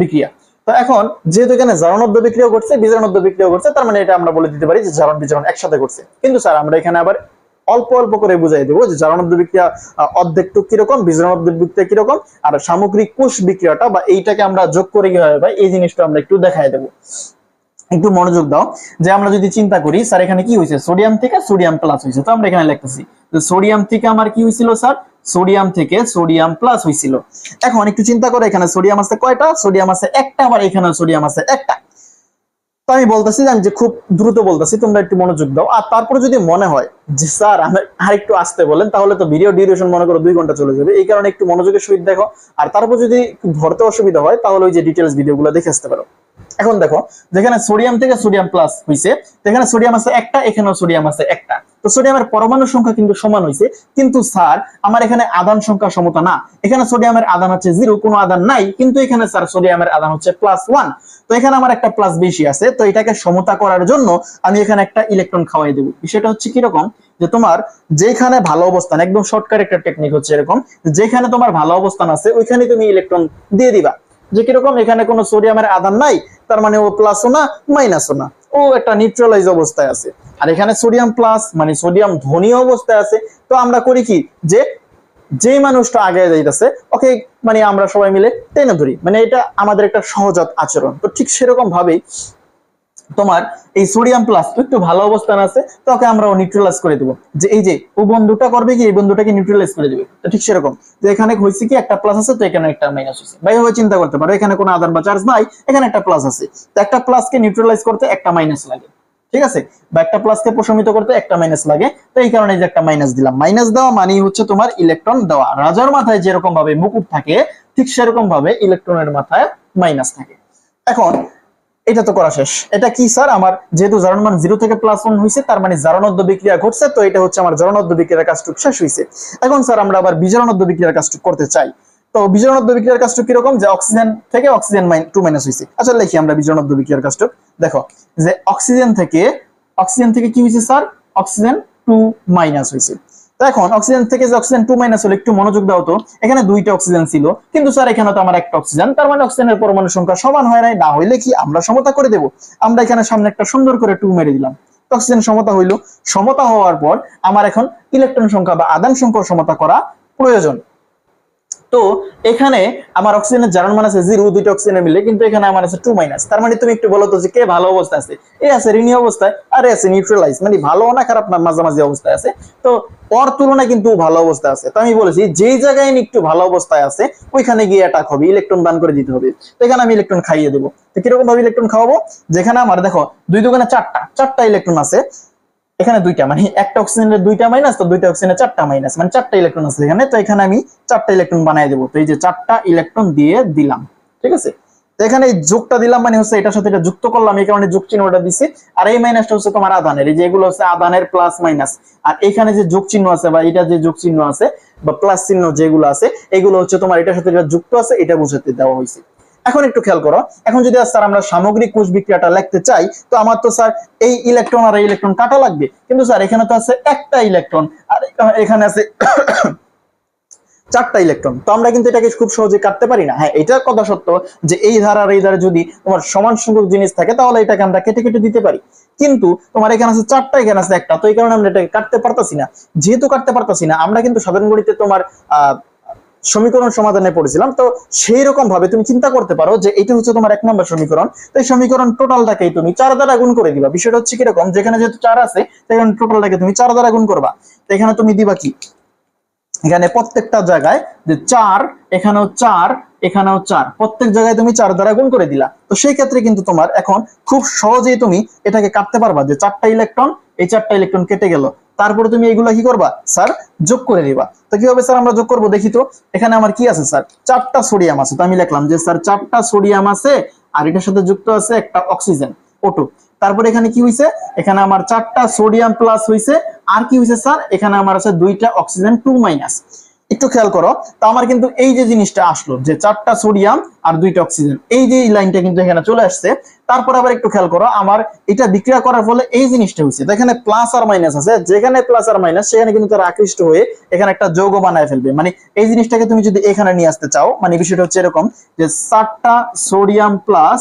বিক্রিয়া। তো এখন যেহেতু এখানে জারণোদ্দ বিক্রিয়া ঘটছে, বিজারণোদ্দ বিক্রিয়া ঘটছে, তার মানে এটা আমরা বলে দিতে পারি যে জারণ বিজারণ একসাথে ঘটছে। কিন্তু স্যার আমরা এখানে আবার অল্প অল্প করে বুঝাই দেবো যে জারণোদ্দ বিক্রিয়া অর্ধেকটু কিরকম, বিজারণোদ্দ বিক্রিয়া কিরকম, আর সামগ্রিক কোষ বিক্রিয়াটা বা এইটাকে আমরা যোগ করে কিভাবে পাই, এই জিনিসটা আমরা একটু দেখাই দেবো। একটু মনোযোগ দাও, যে আমরা যদি চিন্তা করি স্যার এখানে কি হয়েছে, সোডিয়াম থেকে সোডিয়াম প্লাস হয়েছে, তো আমরা এখানে লিখতেছি যে সোডিয়াম থেকে আমার কি হয়েছিল স্যার, সোডিয়াম থেকে সোডিয়াম প্লাস হয়েছিল। এখন একটু চিন্তা করো, এখানে সোডিয়াম আছে কয়টা, সোডিয়াম আছে একটা, আবার এখানে সোডিয়াম আছে একটা। তো আমি বলতেছি, আমি যে খুব দ্রুত বলতেছি, তোমরা একটু মনোযোগ দাও। আর তারপরে যদি মনে হয় যে স্যার আর একটু আসতে বলেন, তাহলে তো ভিডিও ডিউরেশন মনে করো 2 ঘন্টা চলে যাবে, এই কারণে একটু মনোযোগের সহিত দেখো। আর তারপর যদি ধরতে অসুবিধা হয়, তাহলে ওই যে ডিটেলস ভিডিওগুলো দেখে আসতে পারো। এখন দেখো, যেখানে সোডিয়াম থেকে সোডিয়াম প্লাস হইছে, এখানে সোডিয়াম আছে একটা, এখানেও সোডিয়াম আছে একটা, তো সোডিয়ামের পরমাণু সংখ্যা কিন্তু সমান হইছে। কিন্তু স্যার আমার এখানে আধান সংখ্যা সমতা না, এখানে সোডিয়ামের আধান হচ্ছে 0, কোনো আধান নাই, কিন্তু এখানে স্যার সোডিয়ামের আধান হচ্ছে +1, তো এখানে আমার একটা প্লাস বেশি আছে, তো এটাকে সমতা করার জন্য আমি এখানে একটা ইলেকট্রন খাওয়াই দেব। বিষয়টা হচ্ছে কিরকম, যে তোমার যেখানে ভালো অবস্থান, একদম শর্টকাট একটা টেকনিক হচ্ছে এরকম, যেখানে তোমার ভালো অবস্থান আছে ওইখানে তুমি ইলেকট্রন দিয়ে দিবা। যে কিরকম, এখানে কোনো সোডিয়ামের আধান নাই, তার মানে ও প্লাসও না মাইনাসও না, ও একটা নিউট্রালাইজ অবস্থায় আছে। আর এখানে সোডিয়াম প্লাস মানে সোডিয়াম ধনীয় অবস্থায় আছে। তো আমরা করি কি, যে মানুষটা আগে যাইতেছে ওকে মানে আমরা সবাই মিলে টেনে ধরি, মানে এটা আমাদের একটা সহজাত আচরণ। তো ঠিক সেরকম ভাবেই তোমার এই সোডিয়াম প্লাস একটু ভালো অবস্থান আছে, তো ওকে আমরা নিউট্রালাইজ করে দেবো। যে এই যে ও বন্ধুটা করবে কি, এই বন্ধুটাকে নিউট্রালাইজ করে দিবে। তো ঠিক সেরকম, যে এখানে হয়েছে কি একটা প্লাস আছে, তো এখানে একটা মাইনাস আছে, বা এইভাবে চিন্তা করতে পারো, এখানে কোনো আধান বা চার্জ নাই, এখানে একটা প্লাস আছে, তো একটা প্লাসকে নিউট্রালাইজ করতে একটা মাইনাস লাগে, ঠিক আছে, বা একটা প্লাসকে প্রশমিত করতে একটা মাইনাস লাগে। তো এই কারণে যে একটা মাইনাস দিলাম, মাইনাস দেওয়া মানেই হচ্ছে তোমার ইলেকট্রন দেওয়া। রাজার মাথায় যেরকম ভাবে মুকুট থাকে, ঠিক সেরকম ভাবে ইলেকট্রনের মাথায় মাইনাস থাকে। এখন এটা তো করা শেষ। এটা কি স্যার, আমার যেহেতু জারণ মান 0 থেকে +1 হইছে, তার মানে জারণোদ্দ বিক্রিয়া ঘটছে, তো এটা হচ্ছে আমার জারণোদ্দ বিক্রিয়ার কাজটুকু শেষ হইছে। এখন স্যার আমরা আবার বিজারণোদ্দ বিক্রিয়ার কাজটুকু করতে চাই। তো বিজারণোদ্দ বিক্রিয়ার কাজটুকু কিরকম, যে অক্সিজেন থেকে অক্সিজেন 2- হইছে। আচ্ছা লিখি আমরা বিজারণোদ্দ বিক্রিয়ার কাজটুকু। দেখো যে অক্সিজেন থেকে কি হইছে স্যার, অক্সিজেন 2- হইছে। তো এখন অক্সিজেন থেকে যে অক্সিজেন 2- হলো, একটু মনোযোগ দাও তো, এখানে দুইটা অক্সিজেন ছিল, কিন্তু স্যার এখানে তো আমার একটা অক্সিজেন, তার মানে অক্সিজেনের পরমাণু সংখ্যা সমান হয় নাই, না হইলে কি আমরা সমতা করে দেব। আমরা এখানে সামনে একটা সুন্দর করে 2 মেরে দিলাম, অক্সিজেন সমতা হইলো। সমতা হওয়ার পর আমার এখন ইলেকট্রন সংখ্যা বা আধান সংখ্যা সমতা করা প্রয়োজন। তো তো এখানে আমার অক্সিজেনের জারণ মান আছে 0, দুইটা অক্সিজেনের মিলে, কিন্তু এখানে আমার আছে 2-। তার মানে তুমি একটু বলো তো যে কে ভালো অবস্থায় আছে? এ আছে ঋণী অবস্থায়, আরে আছে নিউট্রালাইজ, মানে ভালো না খারাপ না, মাঝামাঝি অবস্থায় আছে। তো ওর তুলনায় কিন্তু ভালো অবস্থায় আছে। তো আমি বলেছি যেই জায়গায় একটু ভালো অবস্থায় আছে ওইখানে গিয়ে অ্যাটাক হবে, ইলেকট্রন দান করে দিতে হবে। তো এখানে আমি ইলেকট্রন খাইয়ে দেবো। তো কিরকম ভাবে ইলেকট্রন খাওয়াবো? যেখানে আমার দেখো 2 দুগুণে 4টা ইলেকট্রন আছে, এখানে 2টা, মানে একটা অক্সিজেনের 2টা মাইনাস, তো 2টা অক্সিজেনের 4টা মাইনাস, মানে 4টা ইলেকট্রন আছে এখানে। তো এখানে আমি 4টা ইলেকট্রন বানিয়ে দেবো। তো এই যে 4টা ইলেকট্রন দিয়ে দিলাম, ঠিক আছে। তো এখানে এই যোগটা দিলাম, মানে হচ্ছে এটার সাথে এটা যুক্ত করলাম, এই কারণে যোগ চিহ্নটা দিছি। আর এই মাইনাসটা হচ্ছে তোমার আধানের, এই যে এগুলো হচ্ছে আধানের প্লাস মাইনাস। আর এখানে যে যোগ চিহ্ন আছে বা এটা যে যোগ চিহ্ন আছে বা প্লাস চিহ্ন যেগুলো আছে, এগুলো হচ্ছে তোমার এটার সাথে এটা যুক্ত আছে, এটা বুঝাতে দেওয়া হয়েছে। এখন একটু খেয়াল করো, এখন যদি স্যার আমরা সামগ্রিক কোষ বিক্রিয়াটা লিখতে চাই, তো আমার তো স্যার এই ইলেকট্রন আর এই ইলেকট্রন কাটা লাগবে, কিন্তু স্যার এখানে তো আছে একটা ইলেকট্রন আর এখানে আছে 4টা ইলেকট্রন। তো আমরা কিন্তু এটাকে খুব সহজে কাটতে পারি না। হ্যাঁ, এটা কথা সত্য যে এই ধারা আর এই ধারা যদি তোমার সমান সংখ্যক জিনিস থাকে তাহলে এটাকে আমরা কেটে কেটে দিতে পারি, কিন্তু তোমার এখানে আছে 4টা, এখানে আছে একটা, তো এই কারণে আমরা এটাকে কাটতে পারতাছি না। যেহেতু কাটতে পারতাছি না, আমরা কিন্তু সাধারণ গণিতে তোমার সমীকরণ সমাধানে পড়েছিলাম, তো সেই রকম ভাবে তুমি চিন্তা করতে পারো যে এটা হচ্ছে তোমার 1 নম্বর সমীকরণ। তো এই সমীকরণ টোটালটাকেই তুমি 4 দ্বারা গুণ করে দিবা। বিষয়টা হচ্ছে কিরকম, যেখানে যেহেতু 4 আছে সেখানে টোটালটাকে তুমি 4 দ্বারা গুণ করবা। তো এখানে তুমি দিবা কি, এখানে প্রত্যেকটা জায়গায় যে 4, এখানেও 4, এখানেও 4, প্রত্যেক জায়গায় তুমি 4 দ্বারা গুণ করে দিলা। তো সেই ক্ষেত্রে কিন্তু তোমার এখন খুব সহজেই তুমি এটাকে কাটতে পারবা যে 4টা ইলেকট্রন, এই 4টা ইলেকট্রন কেটে গেল। তারপরে তুমি এগুলা কি করবা স্যার, যোগ করে দিবা। তো কিভাবে স্যার আমরা যোগ করবো দেখি তো। এখানে আমার কি আছে স্যার, 4টা সোডিয়াম আছে। তো আমি লিখলাম যে স্যার 4টা সোডিয়াম আছে আর এটার সাথে যুক্ত আছে একটা অক্সিজেন O2। তারপরে এখানে কি হইছে, এখানে আমার 4টা সোডিয়াম প্লাস হইছে, আর কি হইছে স্যার, এখানে আমার আছে 2টা অক্সিজেন 2-। একটু খেয়াল করো, তো আমার কিন্তু এই যে জিনিসটা আসলো যে 4টা সোডিয়াম আর 2টা অক্সিজেন, এই যে লাইনটা কিন্তু এখানে চলে আসছে। তারপর আবার একটু খেয়াল করো, আমার এটা বিক্রিয়া করার ফলে এই জিনিসটা হচ্ছে, তো এখানে প্লাস আর মাইনাস আছে, যেখানে প্লাস আর মাইনাস সেখানে কিন্তু তারা আকৃষ্ট হয়ে এখানে একটা যৌগ বানায় ফেলবে। মানে এই জিনিসটাকে তুমি যদি এখানে নিয়ে আসতে চাও, মানে বিষয়টা হচ্ছে এরকম যে 4টা সোডিয়াম প্লাস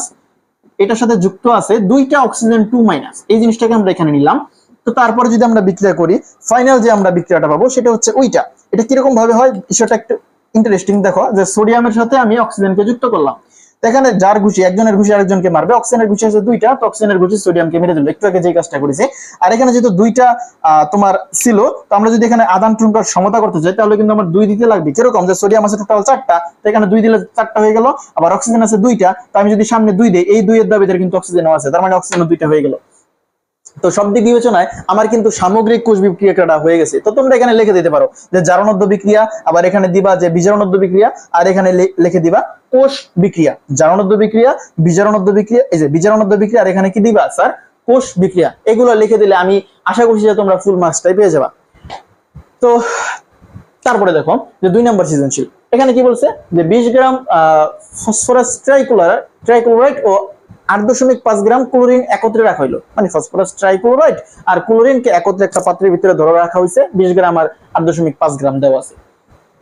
এটার সাথে যুক্ত আছে 2টা অক্সিজেন 2-। এই জিনিসটাকে আমরা এখানে নিলাম। তো তারপরে যদি আমরা বিক্রিয়া করি, ফাইনাল যে আমরা বিক্রিয়াটা পাবো সেটা হচ্ছে ওইটা। এটা কিরকম ভাবে হয় বিষয়টা একটু ইন্টারেস্টিং। দেখো যে সোডিয়ামের সাথে আমি অক্সিজেনকে যুক্ত করলাম, এখানে যার ঘুষি, একজনের ঘুষি আরেকজনকে মারবে, অক্সিজেনের ঘুষি আছে 2টা, তো অক্সিজেনের ঘুষি সোডিয়ামকে মেরে দিল, একটু আগে যে কাজটা করেছে। আর এখানে যেহেতু 2টা তোমার ছিল, তো আমরা যদি এখানে আদান প্রদান সমতা করতে চাই তাহলে কিন্তু আমার 2 দিতে লাগবে। কিরকম যে সোডিয়াম আছে টোটাল 4টা, তো এখানে 2 দিলে 4টা হয়ে গেল, আবার অক্সিজেন আছে 2টা, তো আমি যদি সামনে 2 দেই, এই 2 এর দাবিদার কিন্তু অক্সিজেনও আছে, তার মানে অক্সিজেনও 2টা হয়ে গেল। তো সব দিক বিবেচনায় আমার কিন্তু সামগ্রিক কোষ বিক্রিয়াটা হয়ে গেছে। তো তোমরা এখানে লিখে দিতে পারো যে জারণোদ্দ বিক্রিয়া, আবার এখানে দিবা যে বিজারণোদ্দ বিক্রিয়া, আর এখানে লিখে দিবা কোষ বিক্রিয়া। জারণোদ্দ বিক্রিয়া, বিজারণোদ্দ বিক্রিয়া, এই যে বিজারণোদ্দ বিক্রিয়া, আর এখানে কি দিবা স্যার, কোষ বিক্রিয়া। এগুলো লিখে দিলে আমি আশা করছি যে তোমরা ফুল মার্কসটাই পেয়ে যাবা। তো তারপরে দেখো যে 2 নম্বর সৃজনশীল, এখানে কি বলছে যে 20 গ্রাম ফসফরাস ট্রাইক্লোরাইড ও 8.5 গ্রাম ক্লোরিন একত্রে রাখা হইলো। মানে ফসফরাস ট্রাইক্লোরাইড আর ক্লোরিনকে একত্রে একটা পাত্রের ভিতরে ধরে রাখা হয়েছে, 20 গ্রাম আর 8.5 গ্রাম দেওয়া আছে।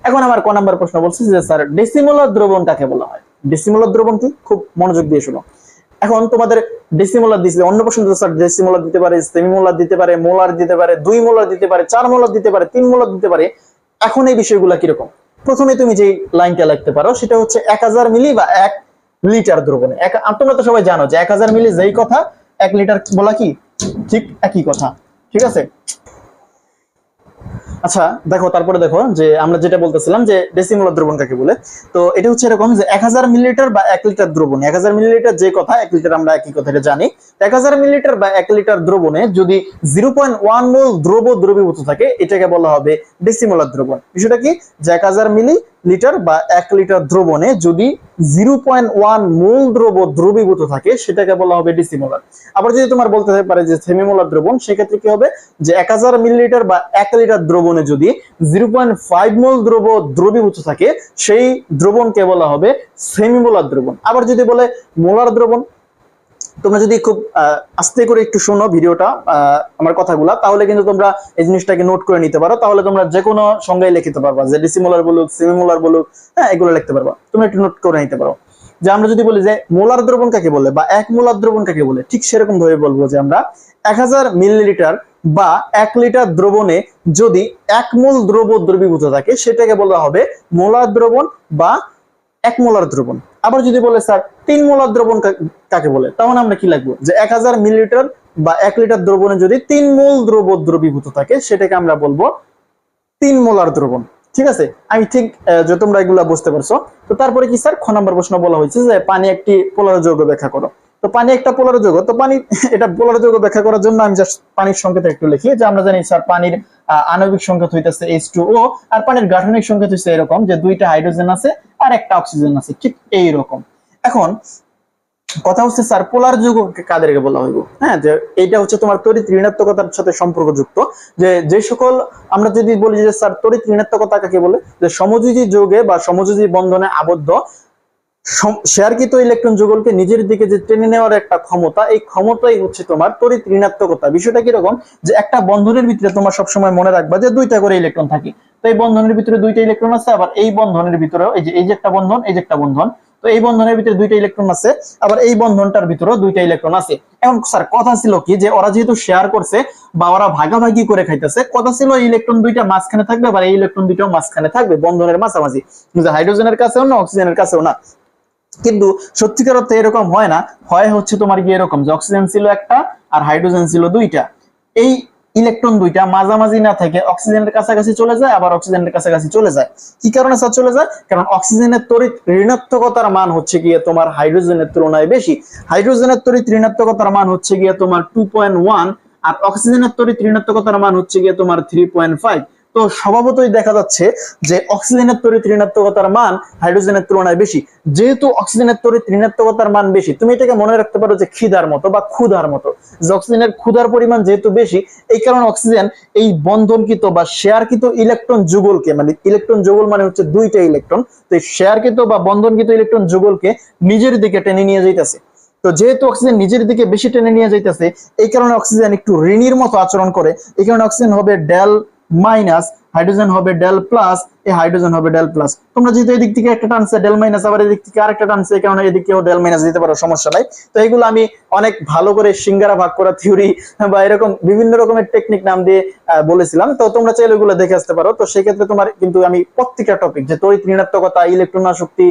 এখন আমার ক নাম্বার প্রশ্ন বলছে যে স্যার ডেসিমোলার দ্রবণ কাকে বলা হয়? ডেসিমোলার দ্রবণ কি, খুব মনোযোগ দিয়ে শোনো। এখন তোমাদের ডেসিমোলার দিছিলে, অন্য প্রশ্ন স্যার ডেসিমোলার দিতে পারে, সেমিমোলার দিতে পারে, মোলার দিতে পারে, 2 মোলার দিতে পারে, 4 মোলার দিতে পারে, 3 মোলার দিতে পারে। এখন এই বিষয়গুলো কিরকম, প্রথমে তুমি যে লাইনটা লিখতে পারো সেটা হচ্ছে 1000 মিলি বা 1 লিটার দ্রবণে। তোমরা তো সবাই জানো যে 1000 মিলি যেই কথা 1 লিটার বলা কি ঠিক একই কথা, ঠিক আছে। আচ্ছা দেখো, তারপরে দেখো যে আমরা যেটা বলতেছিলাম যে ডেসিমোলার দ্রবণ কাকে বলে। তো এটা হচ্ছে এরকম যে 1000 মিলিলিটার বা 1 লিটার দ্রবণ, 1000 মিলিলিটার যে কথা 1 লিটার আমরা একই কথাটা জানি। 1000 মিলিলিটার বা 1 লিটার দ্রবণে যদি 0.1 মোল দ্রবীভূত থাকে এটাকে বলা হবে ডেসিমোলার দ্রবণ। বিষয়টা কি যে 1000 মিলিলিটার বা 1 লিটার দ্রবণে যদি 0.1 মোল দ্রবীভূত থাকে সেটাকে বলা হবে ডেসিমোলার। আবার যদি তোমার বলতে পারে যে সেমিমোলার দ্রবণ, সেক্ষেত্রে কি হবে যে 1000 মিলিলিটার বা 1 লিটার দ্রবণে যদি 0.5 মোল দ্রবীভূত থাকে সেই দ্রবণকে বলা হবে সেমিমোলার দ্রবণ। আবার যদি বলে মোলার দ্রবণ, তোমরা যদি খুব আস্তে করে একটু শোনো ভিডিওটা আমার কথাগুলা, তাহলে কিন্তু তোমরা এই জিনিসটাকে নোট করে নিতে পারো। তাহলে তোমরা যে কোনো সংজ্ঞায় লিখতে পারবা, যে ডেসিমোলার বলুক, সেমিমোলার বলুক, হ্যাঁ এগুলো লিখতে পারবা। তোমরা একটু নোট করে নিতে পারো যে আমরা যদি বলি যে মোলার দ্রবণ কাকে বলে বা 1 মোলার দ্রবণ কাকে বলে, ঠিক সেরকম ভাবে বলবো যে আমরা 1000 মিলিলিটার বা 1 লিটার দ্রবণে যদি 1 মোল দ্রব্য দ্রবীভূত থাকে সেটাকে বলা হবে মোলার দ্রবণ বা 1 মোলার দ্রবণ। আবার যদি বলে স্যার 3 মোলার দ্রবণ কাকে বলে, তখন আমরা কি লিখবো যে 1000 মিলিলিটার বা 1 লিটার দ্রবণে যদি 3 মোল দ্রব্য দ্রবীভূত থাকে সেটাকে আমরা বলবো 3 মোলার দ্রবণ। ঠিক আছে, আমি ঠিক যে তোমরা এগুলা বুঝতে পারছো। তো তারপরে কি স্যার খ নাম্বার প্রশ্ন বলা হয়েছে যে পানি একটি পোলার যৌগ ব্যাখ্যা করো। তো পানি একটা পোলার যৌগ, তো পানি এটা পোলার যৌগ ব্যাখ্যা করার জন্য আমি জাস্ট পানির সংকেত একটু লিখি যে আমরা জানি স্যার পানির আণবিক সংকেত হইতাছে H2O আর পানির গাঠনিক সংকেত হইছে এরকম যে 2টা হাইড্রোজেন আছে আর একটা অক্সিজেন আছে, ঠিক এই রকম। এখন কথা হচ্ছে স্যার পোলার যৌগ কাদেরকে বলা হইব, হ্যাঁ যে এটা হচ্ছে তোমার তড়িৎ ঋণাত্মকতার সাথে সম্পর্কযুক্ত। যে সকল আমরা যদি বলি যে স্যার তড়িৎ ঋণাত্মকতা কাকে বলে, যে সমযোজী যৌগে বা সমযোজী বন্ধনে আবদ্ধ শেয়ারকৃত ইলেকট্রন যুগলকে নিজের দিকে যে টেনে নেওয়ার একটা ক্ষমতা, এই ক্ষমতাই হচ্ছে তোমার তড়িৎ ঋণাত্মকতা। বিষয়টা কিরকম যে একটা বন্ধনের ভিতরে তোমার সবসময় মনে রাখবা যে 2টা করে ইলেকট্রন থাকে, তো এই বন্ধনের ভিতরে 2টা ইলেকট্রন আছে, আবার এই বন্ধনের ভিতরেও এই যে একটা বন্ধন, এই যে একটা বন্ধন, তো এই বন্ধনের ভিতরে 2টা ইলেকট্রন আছে, আবার এই বন্ধনটার ভিতরেও 2টা ইলেকট্রন আছে। এখন স্যার কথা ছিল কি যে ওরা যেহেতু শেয়ার করছে বা ওরা ভাগাভাগি করে খাইতেছে, কথা ছিল এই ইলেকট্রন 2টা মাঝখানে থাকবে আবার এই ইলেকট্রন 2টাও মাঝখানে থাকবে বন্ধনের মাঝামাঝি, হাইড্রোজেনের কাছেও না অক্সিজেনের কাছেও না। কিন্তু সত্যিকার অর্থে এরকম হয় না, হয় হচ্ছে তোমার গিয়ে এরকম যে অক্সিজেন ছিল একটা আর হাইড্রোজেন ছিল 2টা, এই ইলেকট্রন 2টা মাঝামাঝি না থেকে অক্সিজেনের কাছাকাছি চলে যায় আবার অক্সিজেনের কাছাকাছি চলে যায়। কি কারণে স্যার চলে যায়? কারণ অক্সিজেনের তড়িৎ ঋণাত্মকতার মান হচ্ছে গিয়ে তোমার হাইড্রোজেনের তুলনায় বেশি। হাইড্রোজেনের তড়িৎ ঋণাত্মকতার মান হচ্ছে গিয়ে তোমার 2.1 আর অক্সিজেনের তড়িৎ ঋণাত্মকতার মান হচ্ছে গিয়ে তোমার 3.5। তো স্বভাবতই দেখা যাচ্ছে যে অক্সিজেনের তড়িৎ ঋণাত্মকতার মান হাইড্রোজেনের তুলনায় বেশি। যেহেতু অক্সিজেনের তড়িৎ ঋণাত্মকতার মান বেশি, তুমি এটাকে মনে রাখতে পারো যে খিদার মতো বা ক্ষুধার মতো, যে অক্সিজেনের ক্ষুধার পরিমাণ যেহেতু বেশি, এই কারণে অক্সিজেন এই বন্ধনকৃত বা শেয়ারকৃত ইলেকট্রন যুগলকে, মানে ইলেকট্রন যুগল মানে হচ্ছে 2টা ইলেকট্রন, তো এই শেয়ারকৃত বা বন্ধনকৃত ইলেকট্রন যুগলকে নিজের দিকে টেনে নিয়ে যাইতেছে। তো যেহেতু অক্সিজেন নিজের দিকে বেশি টেনে নিয়ে যাইতেছে, এই কারণে অক্সিজেন একটু ঋণীর মতো আচরণ করে, এই কারণে অক্সিজেন হবে ডেল মাইনাস, হাইড্রোজেন হবে ডেল প্লাস, এই হাইড্রোজেন হবে ডেল প্লাস। তোমরা যেহেতু এদিক থেকে একটা টানছে ডেল মাইনাস, আবার এদিক থেকে আরেকটা টানছে, এই কারণে এদিকেও ডেল মাইনাস দিতে পারো, সমস্যা নাই। তো এগুলো আমি অনেক ভালো করে সিঙ্গারা ভাগ করা থিওরি বা এরকম বিভিন্ন রকমের টেকনিক নাম দিয়ে বলেছিলাম, তো তোমরা চাইলে এগুলো দেখে আসতে পারো। তো সেই ক্ষেত্রে তোমার কিন্তু আমি প্রত্যেকটা টপিক, যে তড়িৎ ঋণাত্মকতা, ইলেকট্রন আসক্তি,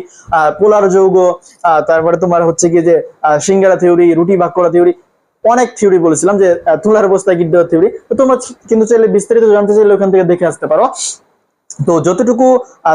পোলার যৌগ, তারপরে তোমার হচ্ছে কি যে সিঙ্গারা থিওরি, রুটি ভাগ করা থিওরি, অনেক থিওরি বলেছিলাম, যে তুলার অবস্থায় গিট দেওয়ার থিওরি। তো তোমরা কিন্তু চাইলে বিস্তারিত জানতে চাইলে ওখান থেকে দেখে আসতে পারো। তো যতটুকু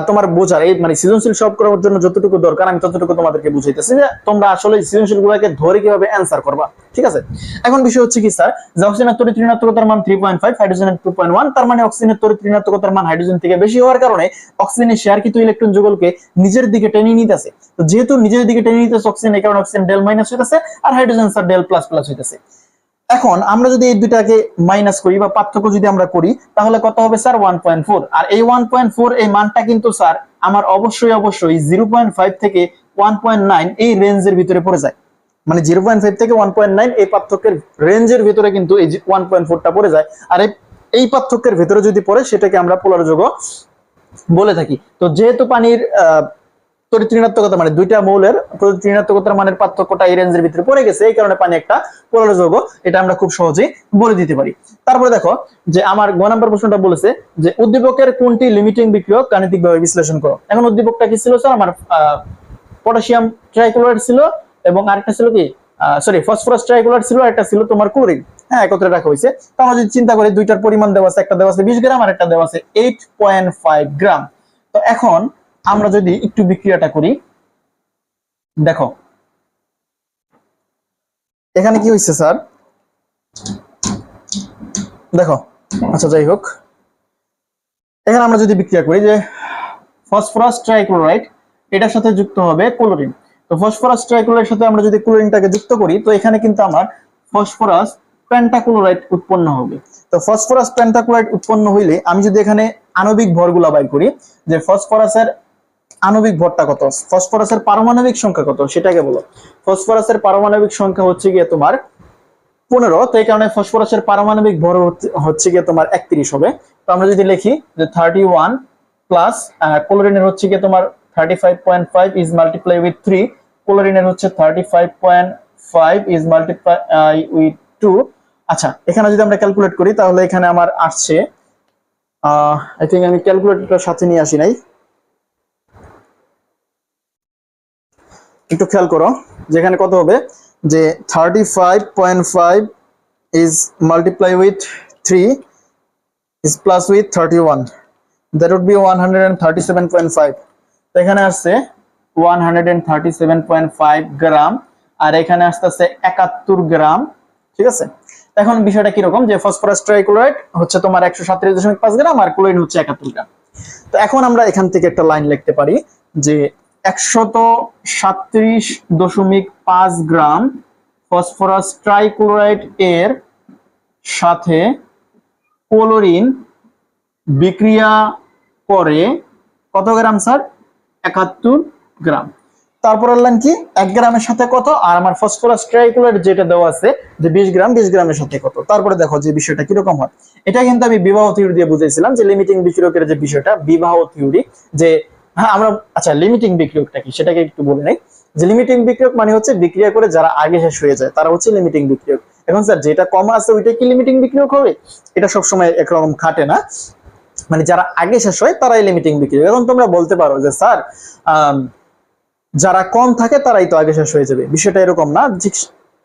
তোমার বোঝার, এই মানে সৃজনশীল সলভ করার জন্য যতটুকু দরকার আমি ততটুকু তোমাদেরকে বুঝাইতেছি, যে তোমরা আসলে সৃজনশীল গুলাকে ধরে কিভাবে অ্যান্সার করবা। ঠিক আছে, এখন বিষয় হচ্ছে কি স্যার, যে অক্সিজেনের তড়িৎ ঋণাত্মকতার মান 3.5, হাইড্রোজেনের 2.1, তার মানে অক্সিজেনের তড়িৎ ঋণাত্মকতার মান হাইড্রোজেন থেকে বেশি হওয়ার কারণে অক্সিজেনের শেয়ারকৃত ইলেকট্রন যুগলকে নিজের দিকে টেনে নিতেছে। তো যেহেতু নিজের দিকে টেনে নিতেছে অক্সিজেন, এই কারণে অক্সিজেন ডেল মাইনাস হইতেছে আর হাইড্রোজেন স্যার ডেল প্লাস প্লাস হইতেছে। এখন আমরা যদি এই দুটাকে মাইনাস করি বা পার্থক্য যদি আমরা করি, তাহলে কত হবে স্যার 1.4। আর এই 1.4 এই মানটা কিন্তু স্যার আমার অবশ্যই 0.5 থেকে 1.9 এই রেঞ্জের ভিতরে পড়ে যায়। মানে 0.5 থেকে 1.9 এই পার্থক্যের রেঞ্জের ভিতরে কিন্তু এই 1.4টা পড়ে যায়। আর এই পার্থক্যের ভিতরে যদি পড়ে সেটাকে আমরা পোলার যৌগ বলে থাকি। তো যেহেতু পানির তড়িৎ ঋণাত্মকতা মানে 2টা মৌলের তড়িৎ ঋণাত্মকতার মানের পার্থক্যটা এই রেঞ্জের ভিতরে পড়ে গেছে, এই কারণে পানি একটা পোলার যৌগ, এটা আমরা খুব সহজেই বলে দিতে পারি। তারপরে দেখো যে আমার গ নাম্বার প্রশ্নটা বলেছে যে উদ্দীপকের কোনটি লিমিটিং বিক্রিয়ক গাণিতিকভাবে বিশ্লেষণ করো। এখন উদ্দীপকটা কি ছিল স্যার? আমার পটাশিয়াম ট্রাইক্লোরাইড ছিল এবং আরেকটা ছিল কি ফসফরাস ট্রাইক্লোরাইড ছিল, আর একটা ছিল তোমার ক্লোরিন। হ্যাঁ, একত্রে রাখা হয়েছে। তো আমরা যদি চিন্তা করি, দুইটার পরিমাণ দেওয়া আছে, একটা দেওয়া আছে 20 গ্রাম আর একটা দেওয়া আছে 8.5 গ্রাম। তো এখন আমরা যদি একটু বিক্রিয়াটা করি, দেখো এখানে কি হয়েছে স্যার, দেখো আচ্ছা যাই হোক, এখানে আমরা যদি বিক্রিয়া করি যে ফসফরাস ট্রাইক্লোরাইড এটার সাথে যুক্ত হবে ক্লোরিন। তো ফসফরাস ট্রাইক্লোরাইডের সাথে আমরা যদি ক্লোরিনটাকে যুক্ত করি, তো এখানে কিন্তু আমার ফসফরাস পেন্টাক্লোরাইড উৎপন্ন হবে। তো ফসফরাস পেন্টাক্লোরাইড উৎপন্ন হইলে আমি যদি এখানে আণবিক ভরগুলা বাইর করি, যে ফসফরাসের আণবিক ভরটা কত, ফসফরাসের পারমাণবিক সংখ্যা কত সেটাকে বলো। ফসফরাসের পারমাণবিক সংখ্যা হচ্ছে গিয়ে তোমার 15, তো এই কারণে ফসফরাসের পারমাণবিক ভর হচ্ছে গিয়ে তোমার 31 হবে। তো আমরা যদি লিখি যে 31 প্লাস ক্লোরিনের হচ্ছে গিয়ে তোমার 35.5 ইজ মাল্টিপ্লাই উইথ 3, ক্লোরিনের হচ্ছে 35.5 ইজ মাল্টিপ্লাই উইথ 2, আচ্ছা, এখানে যদি আমরা ক্যালকুলেট করি তাহলে এখানে আমার আসছে আই থিঙ্ক আমি ক্যালকুলেটরটা সাথে নিয়ে আসি নাই, একটু খেয়াল করো যেখানে কত হবে যে 35.5 is multiply with 3 is plus with 31, that would be 137.5। তো এখানে আসছে 137.5 গ্রাম, আর এখানে আসতেছে 71 গ্রাম। ঠিক আছে, এখন বিষয়টা কিরকম যে ফসফরাস ট্রাইক্লোরাইড হচ্ছে তোমার 137.5 গ্রাম আর ক্লোরিন হচ্ছে 71 গ্রাম। তো এখন আমরা এখান থেকে একটা লাইন লিখতে পারি যে 137.5 গ্রাম ফসফরাস ট্রাইক্লোরাইড এর সাথে ক্লোরিন বিক্রিয়া করে কত গ্রাম স্যার? 71 গ্রাম। তারপর বললেন কি 1 গ্রামের সাথে কত, আর আমার ফসফরাস ট্রাইক্লোরাইড যেটা দেওয়া আছে যে 20 গ্রাম, 20 গ্রামের সাথে কত। তারপরে দেখো যে বিষয়টা কিরকম হয়। এটা কিন্তু আমি বিবাহ থিওরি দিয়ে বুঝাইছিলাম যে লিমিটিং বিক্রিয়কের যে বিষয়টা, বিবাহ থিওরি যে হ্যাঁ আমরা আচ্ছা লিমিটিং বিক্রিয়কটা কি সেটাকে একটু বলে নেই। যে লিমিটিং বিক্রিয়ক মানে হচ্ছে বিক্রিয়া করে যারা আগে শেষ হয়ে যায় তারা হচ্ছে লিমিটিং বিক্রিয়ক। এখন স্যার যেটা কম আছে ওইটা কি লিমিটিং বিক্রিয়ক হবে? এটা সবসময় একরকম খাটে না, মানে যারা আগে শেষ হয় তারাই লিমিটিং বিক্রিয়ক। এখন তোমরা বলতে পারো যে স্যার যারা কম থাকে তারাই তো আগে শেষ হয়ে যাবে, বিষয়টা এরকম না।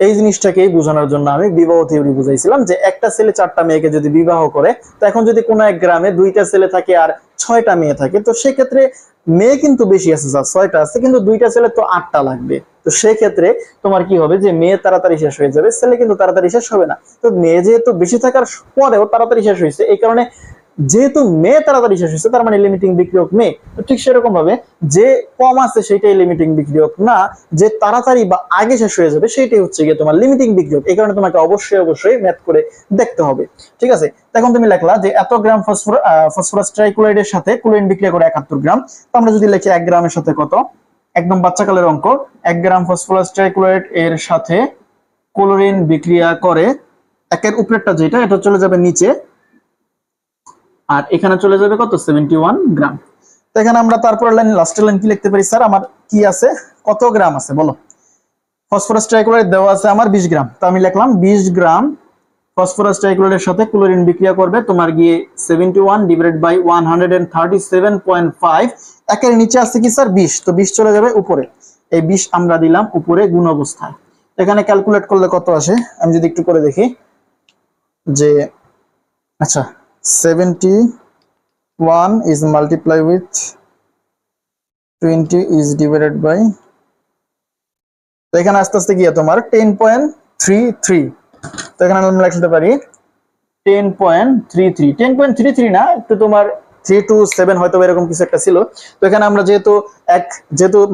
এই জিনিসটাকেই বোঝানোর জন্য আমি বিবাহ থিওরি বুঝাইছিলাম যে একটা ছেলে 4টা মেয়েকে যদি বিবাহ করে, তো এখন যদি কোনো এক গ্রামে 2টা ছেলে থাকে আর 6টা মেয়ে থাকে, তো সেক্ষেত্রে মেয়ে কিন্তু বেশি আছে, স্যার 6টা আছে কিন্তু 2টা ছেলে তো 8টা লাগবে। তো সেক্ষেত্রে তোমার কি হবে যে মেয়ে তাড়াতাড়ি শেষ হয়ে যাবে, ছেলে কিন্তু তাড়াতাড়ি শেষ হবে না। তো মেয়ে যেহেতু বেশি থাকার পরেও তাড়াতাড়ি শেষ হয়েছে, এই কারণে যেহেতু মেয়ে তাড়াতাড়ি শেষ হয়েছে তার মানে লিমিটিং বিক্রিয়ক মেয়ে। তো ঠিক সেরকম ভাবে যে কম আছে সেটাই লিমিটিং বিক্রিয়ক না, যে তাড়াতাড়ি বা আগে শেষ হয়ে যাবে সেটাই হচ্ছে গিয়ে তোমার লিমিটিং বিক্রিয়ক। এই কারণে তোমাকে অবশ্যই ম্যাথ করে দেখতে হবে। ঠিক আছে, এখন তুমি লিখলা যে এত গ্রাম ফসফরাস ট্রাইক্লোরাইডের সাথে ক্লোরিন বিক্রিয়া করে 71 গ্রাম। তো আমরা যদি লিখি 1 গ্রামের সাথে কত, একদম বাচ্চাকালের অঙ্ক, 1 গ্রাম ফসফরাস ট্রাইক্লোরাইড এর সাথে ক্লোরিন বিক্রিয়া করে, একের উপরেরটা যেটা এটা চলে যাবে নিচে, আর এখানে চলে যাবে কত 71 গ্রাম। তো এখানে আমরা তারপর লাইন লাস্টের লাইন কি লিখতে পারি স্যার? আমার কি আছে, কত গ্রাম আছে বলো? ফসফরাস ট্রাইক্লোরাইড দেওয়া আছে আমার 20 গ্রাম, তো আমি লিখলাম 20 গ্রাম ফসফরাস ট্রাইক্লোরাইডের সাথে ক্লোরিন বিক্রিয়া করবে তোমার গিয়ে 71 ডিভাইডেড বাই 137.5। একের নিচে আছে কি স্যার 20, তো 20 চলে যাবে উপরে, এই 20 আমরা দিলাম উপরে গুণ অবস্থায়। এখানে ক্যালকুলেট করলে কত আসে আমি যদি একটু করে দেখি যে আচ্ছা 71 is multiplied with 20 is divided by, তো এখানে আস্তে আস্তে গিয়ে তোমার 10.33। তো এখানে আমরা লিখতে পারি 10.33, 10.33 না, একটু তোমার 3 to 7 হয়তো এরকম কিছু একটা ছিল। তো এখানে আমরা যেহেতু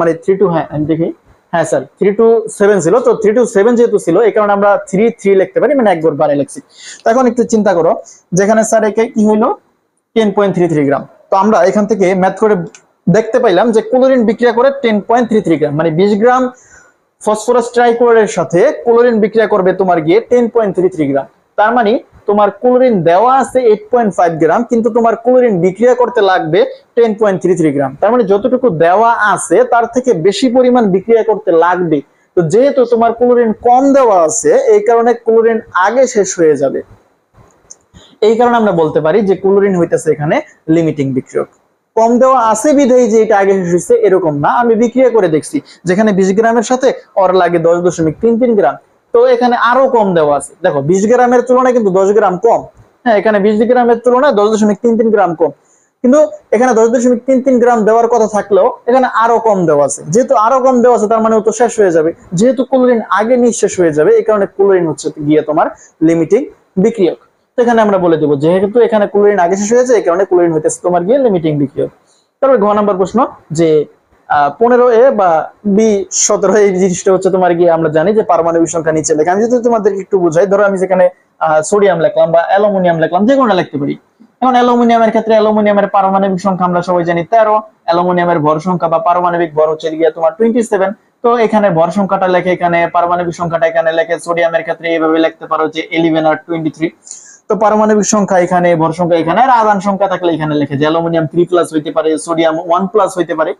মানে 3 to, হ্যাঁ আমি দেখি, হ্যাঁ স্যার 3 to 7 ছিল, তো 3 to 7 যেহেতু ছিল এই কারণে আমরা 3 লিখতে পারি, মানে একবার বারে লিখছি। তো এখন একটু চিন্তা করো যেখানে স্যার একে কি হলো 10.33 গ্রাম। তো আমরা এখান থেকে ম্যাথ করে দেখতে পাইলাম যে ক্লোরিন বিক্রিয়া করে 10.33 গ্রাম, মানে 20 গ্রাম ফসফরাস ট্রাইক্লোরাইডের সাথে ক্লোরিন বিক্রিয়া করবে তোমার গিয়ে 10.33 গ্রাম। তার মানে তোমার ক্লোরিন দেওয়া আছে 8.5 গ্রাম, কিন্তু তোমার ক্লোরিন বিক্রিয়া করতে লাগবে 10.33 গ্রাম। তার মানে যতটুকু দেওয়া আছে তার থেকে বেশি পরিমাণ বিক্রিয়া করতে লাগবে। তো যেহেতু তোমার ক্লোরিন কম দেওয়া আছে এই কারণে ক্লোরিন আগে শেষ হয়ে যাবে। এই কারণে আমরা বলতে পারি যে ক্লোরিন হইতেছে এখানে লিমিটিং বিক্রিয়ক। কম দেওয়া আছে বিধায় যে এটা আগে শেষ হয়েছে এরকম না, আমি বিক্রিয়া করে দেখছি যেখানে 20 গ্রামের সাথে ওর লাগে 10.33 গ্রাম, তো এখানে আরো কম দেওয়া আছে। দেখো 20 গ্রামের তুলনায় কিন্তু 10 গ্রাম কম, হ্যাঁ এখানে 20 গ্রামের তুলনায় 10.33 গ্রাম কম, কিন্তু এখানে 10.33 গ্রাম দেওয়ার কথা থাকলেও এখানে আরো কম দেওয়া আছে। যেহেতু আরো কম দেওয়া আছে তার মানে ও তো শেষ হয়ে যাবে, যেহেতু ক্লোরিন আগে নিঃশেষ হয়ে যাবে এই কারণে ক্লোরিন হচ্ছে গিয়ে তোমার লিমিটিং বিক্রিয়ক। তো এখানে আমরা বলে দেবো যেহেতু এখানে ক্লোরিন আগে শেষ হয়েছে এই কারণে ক্লোরিন হইতেছে তোমার গিয়ে লিমিটিং বিক্রিয়ক। তারপর ঘ নাম্বার প্রশ্ন যে 15A বা B17 এই জিনিসটা হচ্ছে তোমার গিয়ে আমরা জানি যে পারমাণবিক সংখ্যা নিচে লেখা। আমি যদি তোমাদেরকে একটু বুঝাই, ধরো আমি যেখানে সোডিয়াম লিখলাম বা অ্যালুমিনিয়াম লিখলাম, যে কোনটা লিখতে পারি। এখন অ্যালুমিনিয়ামের ক্ষেত্রে অ্যালুমিনিয়ামের পারমাণবিক সংখ্যা আমরা সবাই জানি 13, অ্যালুমিনিয়ামের ভর সংখ্যা বা পারমাণবিক ভর হচ্ছে গিয়ে তোমার 27। তো এখানে ভর সংখ্যাটা লেখে এখানে, পারমাণবিক সংখ্যাটা এখানে লেখে। সোডিয়ামের ক্ষেত্রে এইভাবে লিখতে পারো যে 11 আর 23। তো পারমাণবিক সংখ্যা এখানে, ভর সংখ্যা এখানে, আর আধান সংখ্যা থাকলে এখানে লিখে যে অ্যালুমিনিয়াম 3+ হইতে পারে, সোডিয়াম 1+ হইতে পারে।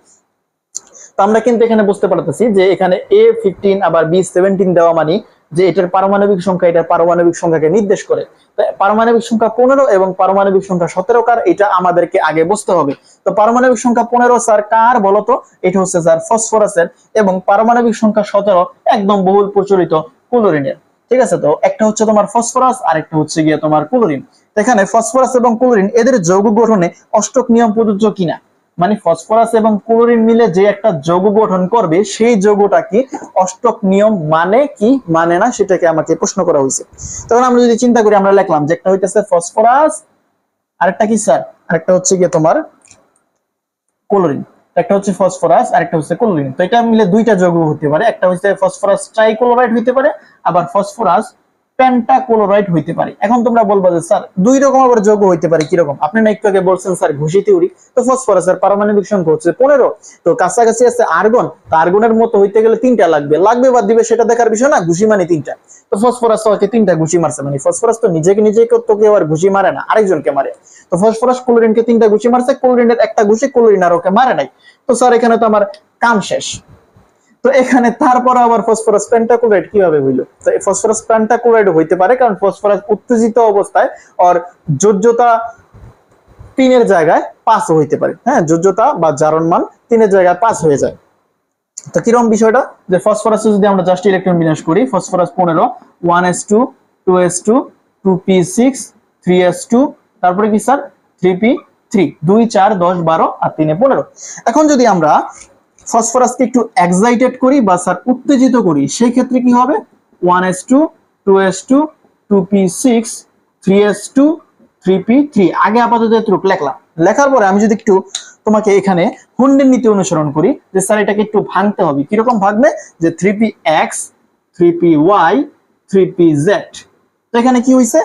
তো আমরা কিন্তু এখানে বুঝতে পারতেছি যে এখানে A15 আবার B17 দেওয়া মানে যে এটার পারমাণবিক সংখ্যা এটার পারমাণবিক সংখ্যাকে নির্দেশ করে। তো পারমাণবিক সংখ্যা 15 এবং পারমাণবিক সংখ্যা 17 কার, এটা আমাদেরকে আগে বুঝতে হবে। তো পারমাণবিক সংখ্যা 15 স্যার কার বলতো? এটা হচ্ছে স্যার ফসফরাসের, এবং পারমাণবিক সংখ্যা 17 একদম বহুল প্রচলিত ক্লোরিনের। ঠিক আছে, তো একটা হচ্ছে তোমার ফসফরাস আর একটা হচ্ছে গিয়ে তোমার ক্লোরিন। এখানে ফসফরাস এবং ক্লোরিন এদের যৌগ গঠনে অষ্টক নিয়ম প্রযোজ্য কিনা, মানে ফসফরাস এবং ক্লোরিন মিলে যে একটা যৌগ গঠন করবে সেই যৌগটা কি অষ্টক নিয়ম মানে কি মানে না, সেটাকে আমাকে প্রশ্ন করা হয়েছে। তখন আমরা যদি চিন্তা করি, আমরা লিখলাম যে একটা হইতেছে ফসফরাস, আরেকটা কি স্যার, আরেকটা হচ্ছে গিয়ে তোমার ক্লোরিন। একটা হচ্ছে ফসফরাস আর একটা হচ্ছে ক্লোরিন। তো এটা মিলে দুইটা যৌগ হতে পারে, একটা হচ্ছে ফসফরাস ট্রাইক্লোরাইড হতে পারে, আবার ফসফরাস পেন্টাক্লোরাইড হইতে পারে। এখন তোমরা বলবা যে স্যার দুই রকম আবার যৌগ হইতে পারে কিরকম? আপনি না একটু আগে বলছেন স্যার ঘুষি থিওরি, তো ফসফরাসের পারমাণবিক সংখ্যা হচ্ছে 15, তো কাছাকাছি আছে আর্গন, তো আর্গনের মতো হইতে গেলে 3টা লাগবে বা দিবে সেটা দেখার বিষয় না, ঘুষি মানে 3টা। তো ফসফরাস তো 3টা ঘুষি মারছে, মানে ফসফরাস তো নিজেকে তো কেউ আর ঘুষি মারে না, আরেকজনকে মারে। তো ফসফরাস ক্লোরিনকে 3টা ঘুষি মারছে, ক্লোরিনের একটা ঘুষি, ক্লোরিন আর ওকে মারে নাই। তো স্যার এখানে তো আমার কাম শেষ। তো এখানে তারপর আবার ফসফরাস পেন্টাক্লোরাইড কিভাবে হইলো? তো এই ফসফরাস পেন্টাক্লোরাইড হইতে পারে কারণ ফসফরাস উত্তেজিত অবস্থায় আর যোজ্যতা 3 এর জায়গায় 5 হইতে পারে। হ্যাঁ, যোজ্যতা বা জারণ মান 3 এর জায়গায় 5 হয়ে যায়। তো কিরকম বিষয়টা, যে ফসফরাস যদি আমরা জাস্ট ইলেকট্রন বিন্যাস করি, phosphorus 15 1s2 2s2 2p6 3s2, তারপরে কি স্যার 3p3, 2 4 10 12 আর 3 15। এখন যদি আমরা ফসফরাসকে একটু এক্সাইটেড করি বা স্যার উত্তেজিত করি, সেই ক্ষেত্রে কি হবে? 1s2 2s2 2p6 3s2 3p3। আগে আপাতত এতটুকু লিখলাম, লেখার পরে আমি যদি একটু তোমাকে এখানে হুন্ডের নীতি অনুসরণ করি, যে স্যার এটাকে একটু ভাঙতে হবে। কিরকম ভাঙবে? যে 3px 3py 3pz। তো এখানে কি হইছে?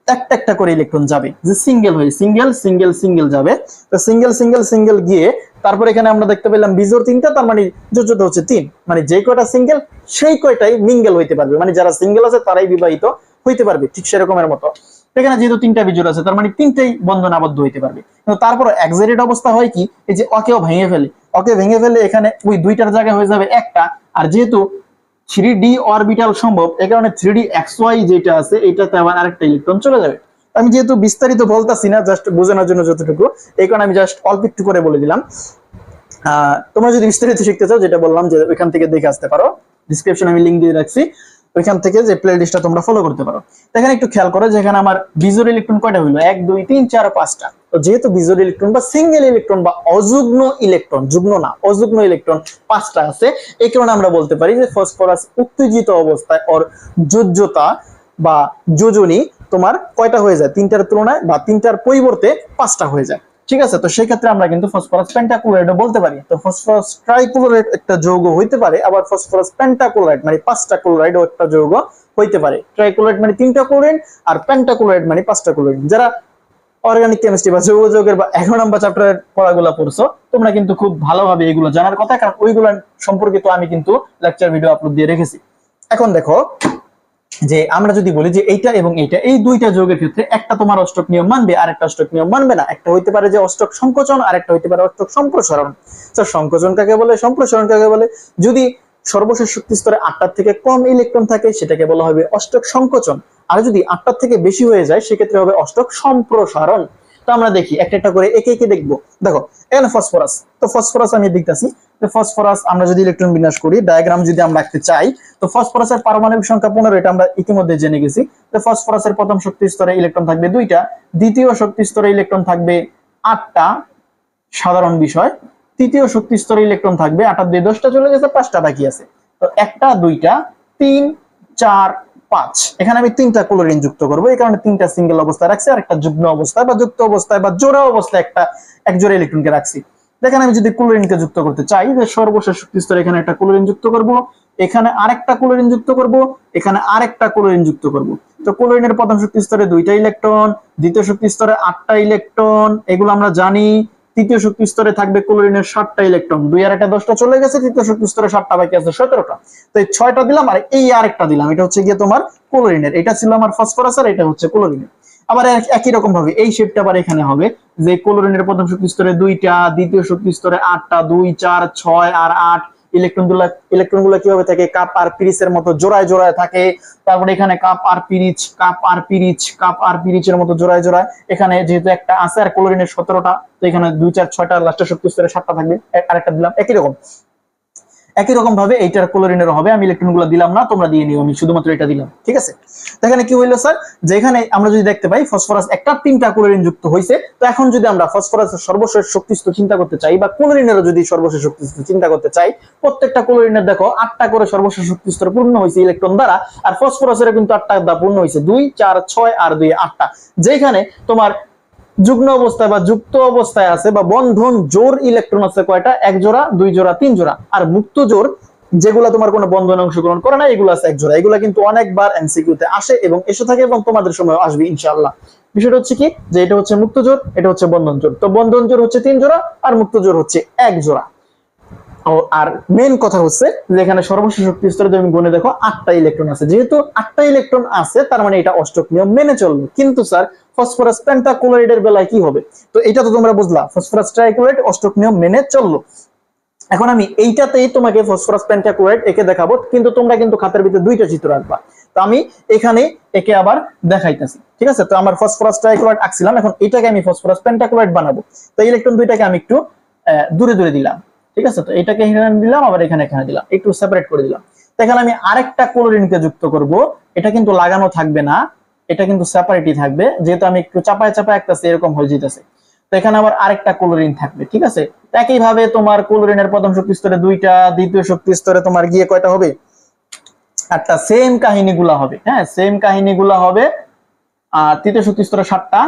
একটা একটা করে ইলেকট্রন যাবে, যে সিঙ্গেল হয়ে সিঙ্গেল সিঙ্গেল সিঙ্গেল যাবে। তো সিঙ্গেল সিঙ্গেল সিঙ্গেল গিয়ে তারপর এখানে আমরা দেখতে পেলাম বিজোড় 3টা, তার মানে যোজ্যতা হচ্ছে 3, মানে যে কয়টা সিঙ্গেল সেই কয়টাই মিঙ্গেল হইতে পারবে, মানে যারা সিঙ্গেল আছে তারাই বিবাহিত হইতে পারবে, ঠিক সেরকমের মতো। এখানে যেহেতু 3টা বিজোড় আছে, তার মানে 3টাই বন্ধন আবদ্ধ হইতে পারবে। কিন্তু তারপর এক্সাইটেড অবস্থা হয় কি, এই যে ওকেও ভেঙে ফেলে, ওকে ভেঙে ফেলে এখানে ওই দুইটার জায়গায় হয়ে যাবে একটা। আর যেহেতু 3d অরবিটাল সম্ভব, এই কারণে 3dxy যেটা আছে এটাতে আবার আরেকটা ইলেকট্রন চলে যাবে। আমি যেহেতু বিস্তারিত বলতাছি না, জাস্ট বোঝানোর জন্য যতটুকু, এই কারণে আমি জাস্ট অল্প একটু করে বলে দিলাম। তোমরা যদি বিস্তারিত শিখতে চাও, যেটা বললাম যে ওইখান থেকে দেখে আসতে পারো, ডিসক্রিপশনে আমি লিংক দিয়ে রাখছি, ওইখান থেকে যে প্লে লিস্টটা তোমরা ফলো করতে পারো। এখানে একটু খেয়াল করো যে এখানে আমার বিজোড় ইলেকট্রন কয়টা হইলো? 1 2 3 4 5টা। তো যেহেতু বিজোড় ইলেকট্রন বা সিঙ্গেল ইলেকট্রন বা অযুগ্ম ইলেকট্রন, যুগ্ম না অযুগ্ম ইলেকট্রন 5টা আছে, এই কারণে আমরা বলতে পারি যে ফসফরাস উত্তেজিত অবস্থায় ওর যোজ্যতা বা যোজনী তোমার কয়টা হয়ে যায়? 3টার তুলনায় বা 3টার পরিবর্তে 5টা হয়ে যায়। ঠিক আছে, তো সেই ক্ষেত্রে আমরা কিন্তু ফসফরাস পেন্টাক্লোরাইডও বলতে পারি। তো ফসফরাস ট্রাইক্লোরাইড একটা যৌগ হইতে পারে, আবার ফসফরাস পেন্টাক্লোরাইড মানে 5টা ক্লোরাইডও একটা যৌগ হইতে পারে। ট্রাইক্লোরাইড মানে 3টা ক্লোরিন, আর পেন্টাক্লোরাইড মানে 5টা ক্লোরিন। যারা অর্গানিক কেমিস্ট্রি বা জৈব যৌগের বা 11 নম্বর চ্যাপ্টারের পড়াগুলো পড়ছো, তোমরা কিন্তু খুব ভালোভাবে এগুলো জানার কথা, কারণ ওইগুলো সম্পর্কিত আমি কিন্তু লেকচার ভিডিও আপলোড দিয়ে রেখেছি। এখন দেখো যে আমরা যদি বলি যে এইটা এবং এইটা, এই দুইটা যৌগের ক্ষেত্রে একটা তোমার অষ্টক নিয়ম মানবে আর একটা অষ্টক নিয়ম মানবে না। একটা হইতে পারে যে অষ্টক সংকোচন, আর একটা হইতে পারে অষ্টক সম্প্রসারণ। স্যার সংকোচন কাকে বলে, সম্প্রসারণ কাকে বলে? যদি সর্বশেষ শক্তি স্তরে 8টার থেকে কম ইলেকট্রন থাকে সেটাকে বলা হবে অষ্টক সংকোচন, আর যদি 8টার থেকে বেশি হয়ে যায় সেক্ষেত্রে হবে অষ্টক সম্প্রসারণ। তো আমরা দেখি একটা একটা করে একে একে দেখবো। দেখো এখানে ফসফরাস, তো ফসফরাস আমি দেখতেছি যে ফসফরাস আমরা যদি ইলেকট্রন বিন্যাস করি, ডায়াগ্রাম যদি আমরা আঁকতে চাই, তো ফসফরাসের পারমাণবিক সংখ্যা 15, এটা আমরা ইতিমধ্যে জেনে গেছি। তো ফসফরাসের প্রথম শক্তি স্তরে ইলেকট্রন থাকবে 2টা, দ্বিতীয় শক্তি স্তরে ইলেকট্রন থাকবে 8টা, সাধারণ বিষয়। তৃতীয় শক্তি স্তরে ইলেকট্রন থাকবে 8 দিয়ে 10টা চলে গেছে, 5টা বাকি আছে। তো 1টা 2টা 3 4 5, এখানে আমি 3টা ক্লোরিন যুক্ত করব, এই কারণে 3টা সিঙ্গেল অবস্থায় রাখছি, আর একটা যুগ্ম অবস্থায় বা যুক্ত অবস্থায় বা জোড়া অবস্থায় একটা এক জোড়া ইলেকট্রনকে রাখছি। দেখেন আমি যদি ক্লোরিনকে যুক্ত করতে চাই, যে সর্বশেষ শক্তি স্তরে এখানে একটা ক্লোরিন যুক্ত করব, এখানে আরেকটা ক্লোরিন যুক্ত করব, এখানে আরেকটা ক্লোরিন যুক্ত করব। তো ক্লোরিনের প্রথম শক্তি স্তরে 2টা ইলেকট্রন, দ্বিতীয় শক্তি স্তরে 8টা ইলেকট্রন, এগুলো আমরা জানি। তৃতীয় শক্তি স্তরে থাকবে ক্লোরিনের 7টা ইলেকট্রন, 2 আর 1 10টা চলে গেছে, তৃতীয় শক্তি স্তরে 7টা বাকি আছে 17টা। তো এই 6টা দিলাম আর এই আরেকটা দিলাম, এটা হচ্ছে গিয়ে তোমার ক্লোরিনের, এটা ছিল আমার ফসফরাস আর এটা হচ্ছে ক্লোরিনের। আবার একই রকম ভাবে এই শেপটা আবার এখানে হবে, যে ক্লোরিনের প্রথম শক্তি স্তরে 2টা, দ্বিতীয় শক্তি স্তরে 8টা, 2 4 6 আর 8, ইলেকট্রনগুলো কিভাবে থাকে, কাপ আর পিরিচের মতো জোড়ায় জোড়ায় থাকে। তারপরে এখানে কাপ আর পিরিচের মতো জোড়ায় জোড়ায়। এখানে যেহেতু একটা আছে আর ক্লোরিনের 17টা, তো এখানে 2 4 6টা, লাস্টের শক্তি স্তরে 7টা থাকবে, আরেকটা দিলাম। একই রকম ভাবে এইটার ক্লোরিনের হবে, আমি ইলেকট্রনগুলো দিলাম না, তোমরা দিয়ে নিও, আমি শুধুমাত্র এটা দিলাম। ঠিক আছে, তো এখানে কি হইলো স্যার, যে এখানে আমরা যদি দেখতে পাই ফসফরাস একটা 3টা ক্লোরিন যুক্ত হয়েছে। তো এখন যদি আমরা ফসফরাসের সর্বশেষ শক্তিস্তর চিন্তা করতে চাই বা ক্লোরিনেরও যদি সর্বশেষ শক্তিস্তর চিন্তা করতে চাই, প্রত্যেকটা ক্লোরিনের দেখো 8টা করে সর্বশেষ শক্তিস্তর পূর্ণ হয়েছে ইলেকট্রন দ্বারা, আর ফসফরাসের কিন্তু 8টা দ্বারা পূর্ণ হয়েছে, 2 4 6 আর 2 8টা। যেখানে তোমার যুগ্ম অবস্থায় বা যুক্ত অবস্থায় আছে বা বন্ধন জোড় ইলেকট্রন আছে কয়টা, 1 জোড়া 2 জোড়া 3 জোড়া। আর মুক্ত জোড় যেগুলো তোমার কোনো বন্ধনে অংশগ্রহণ করে না, এগুলো আছে 1 জোড়া। এগুলো কিন্তু অনেকবার এমসিকিউ তে আসে এবং এসে থাকে এবং তোমাদের সময় আসবে ইনশাআল্লাহ। বিষয়টা হচ্ছে কি, যে এটা হচ্ছে মুক্ত জোড়, এটা হচ্ছে বন্ধন জোড়। তো বন্ধন জোড় হচ্ছে 3 জোড়া আর মুক্ত জোড় হচ্ছে 1 জোড়া। আর মেইন কথা হচ্ছে যে এখানে সর্বশেষ শক্তি স্তরে তুমি গুণে দেখো 8টা ইলেকট্রন আছে। যেহেতু 8টা ইলেকট্রন আছে, তার মানে এটা অষ্টক নিয়ম মেনে চলবে। কিন্তু স্যার ফসফরাস পেন্টাক্লোরাইডের বেলায় কি হবে? তো এটা তো তোমরা বুঝলা, ফসফরাস ট্রাইক্লোরাইড অষ্টক নিয়ম মেনে চললো। এখন আমি এইটাতেই তোমাকে ফসফরাস পেন্টাক্লোরাইড একে দেখাবো, কিন্তু তোমরা কিন্তু খাতার ভিতরে 2টা চিত্র রাখবা। তো আমি এখানে একে আবার দেখাইতেছি। ঠিক আছে, তো আমার ফসফরাস ট্রাইক্লোরাইড আঁকছিলাম, এখন এটাকে আমি ফসফরাস পেন্টাক্লোরাইড বানাবো। তো ইলেকট্রন দুইটাকে আমি একটু দূরে দূরে দিলাম। ঠিক আছে, তো এটাকে এখানে দিলাম, আবার এখানে দিলাম, একটু সেপারেট করে দিলাম। তো এখানে আমি আরেকটা ক্লোরিনকে যুক্ত করব। এটা কিন্তু লাগানো থাকবে না, এটা কিন্তু সেপারেটই থাকবে, যেহেতু আমি একটু চাপায় চাপায় একটাছে এরকম হয়ে যেতেছে। তো এখানে আবার আরেকটা ক্লোরিন থাকবে। ঠিক আছে, একই ভাবে তোমার ক্লোরিনের প্রথম শক্তি স্তরে 2টা, দ্বিতীয় শক্তি স্তরে তোমার গিয়ে কয়টা হবে, 8টা। সেম কাহিনীগুলা হবে, হ্যাঁ সেম কাহিনীগুলা হবে। আর তৃতীয় শক্তি স্তরে 7টা,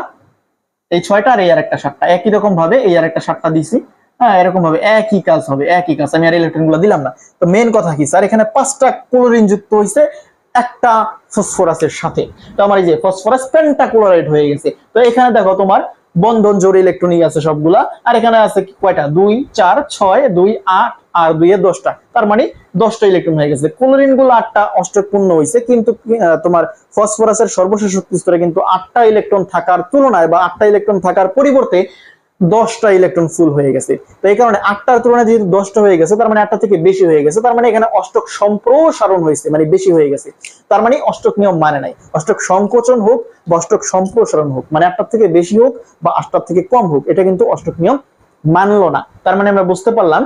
এই 6টা, আর এই আরেকটা 7টা। একই রকম ভাবে এই আরেকটা 7টা দিছি। হ্যাঁ, এরকম ভাবে একই কাজ হবে, একই কাজ। আমি আর ইলেকট্রন গুলো দিলাম না। তো মেইন কথা কি স্যার, এখানে 5টা ক্লোরিন যুক্ত হয়েছে একটা ফসফরাসের সাথে। তো আমার এই যে ফসফরাস পেন্টাক্লোরাইড হয়ে গেছে। তো এখানে দেখো তোমার বন্ধন জোড় ইলেকট্রনই আছে সবগুলা। আর এখানে আছে কয়টা, 2 4 6 2 8 আর 2 এ 10টা। তার মানে 10টা ইলেকট্রন হয়ে গেছে। ক্লোরিন গুলো 8টা অষ্টক পূর্ণ হয়েছে, কিন্তু তোমার ফসফরাসের সর্বশেষ শক্তি স্তরে কিন্তু 8টা ইলেকট্রন থাকার তুলনায় বা 8টা ইলেকট্রন থাকার পরিবর্তে 10টা ইলেকট্রন ফুল হয়ে গেছে। তো এই কারণে 8টার তুলনায় যেহেতু 10টা হয়ে গেছে, তার মানে 8টা থেকে বেশি হয়ে গেছে। তার মানে এখানে অষ্টক সম্প্রসারণ হয়েছে, মানে বেশি হয়ে গেছে। তার মানে অষ্টক নিয়ম মানে নাই। অষ্টক সংকোচন হোক বা অষ্টক সম্প্রসারণ হোক, মানে 8টার থেকে বেশি হোক বা 8টার থেকে কম হোক, এটা কিন্তু অষ্টক নিয়ম মানলো না। তার মানে আমরা বুঝতে পারলাম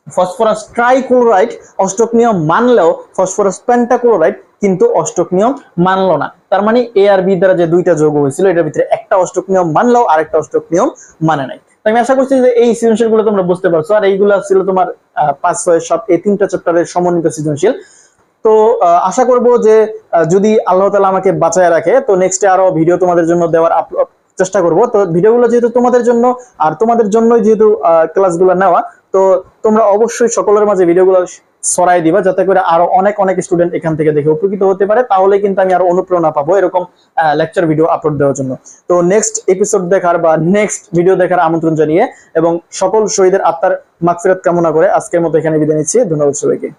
ফসফরাস ট্রাইক্লোরাইড অষ্টক নিয়ম মানলেও ফসফরাস পেন্টাক্লোরাইড কিন্তু অষ্টক নিয়ম মানলো না। তার মানে এ আর বি দ্বারা যে 2টা যৌগ হয়েছিল, এটার ভিতরে একটা অষ্টক নিয়ম মানলেও আরেকটা অষ্টক নিয়ম মানে নাই। আমি আশা করছি যে এই সৃজনশীল গুলো তোমরা বুঝতে পারছো। আর এইগুলো ছিল তোমার 5 6 7 এই 3টা চ্যাপ্টারের সমন্বিত সৃজনশীল। তো আশা করব যে যদি আল্লাহ তাআলা আমাকে বাঁচায় রাখে, তো নেক্সটে আরো ভিডিও তোমাদের জন্য দেওয়ার চেষ্টা করব। তো ভিডিওগুলো যেহেতু তোমাদের জন্য আর তোমাদের জন্যই যেহেতু ক্লাসগুলো নেওয়া, তো তোমরা অবশ্যই সকলের মাঝে ভিডিওগুলো ছড়াই দিবা, যাতে করে আরো অনেক অনেক স্টুডেন্ট এখান থেকে দেখে উপকৃত হতে পারে। তাহলে কিন্তু আমি আরো অনুপ্রেরণা পাবো এরকম লেকচার ভিডিও আপলোড দেওয়ার জন্য। তো নেক্সট এপিসোড দেখার বা নেক্সট ভিডিও দেখার আমন্ত্রণ জানিয়ে এবং সকল শহীদের আত্মার মাগফিরাত কামনা করে আজকের মতো এখানে বিদায় নিচ্ছি। ধন্যবাদ সবাইকে।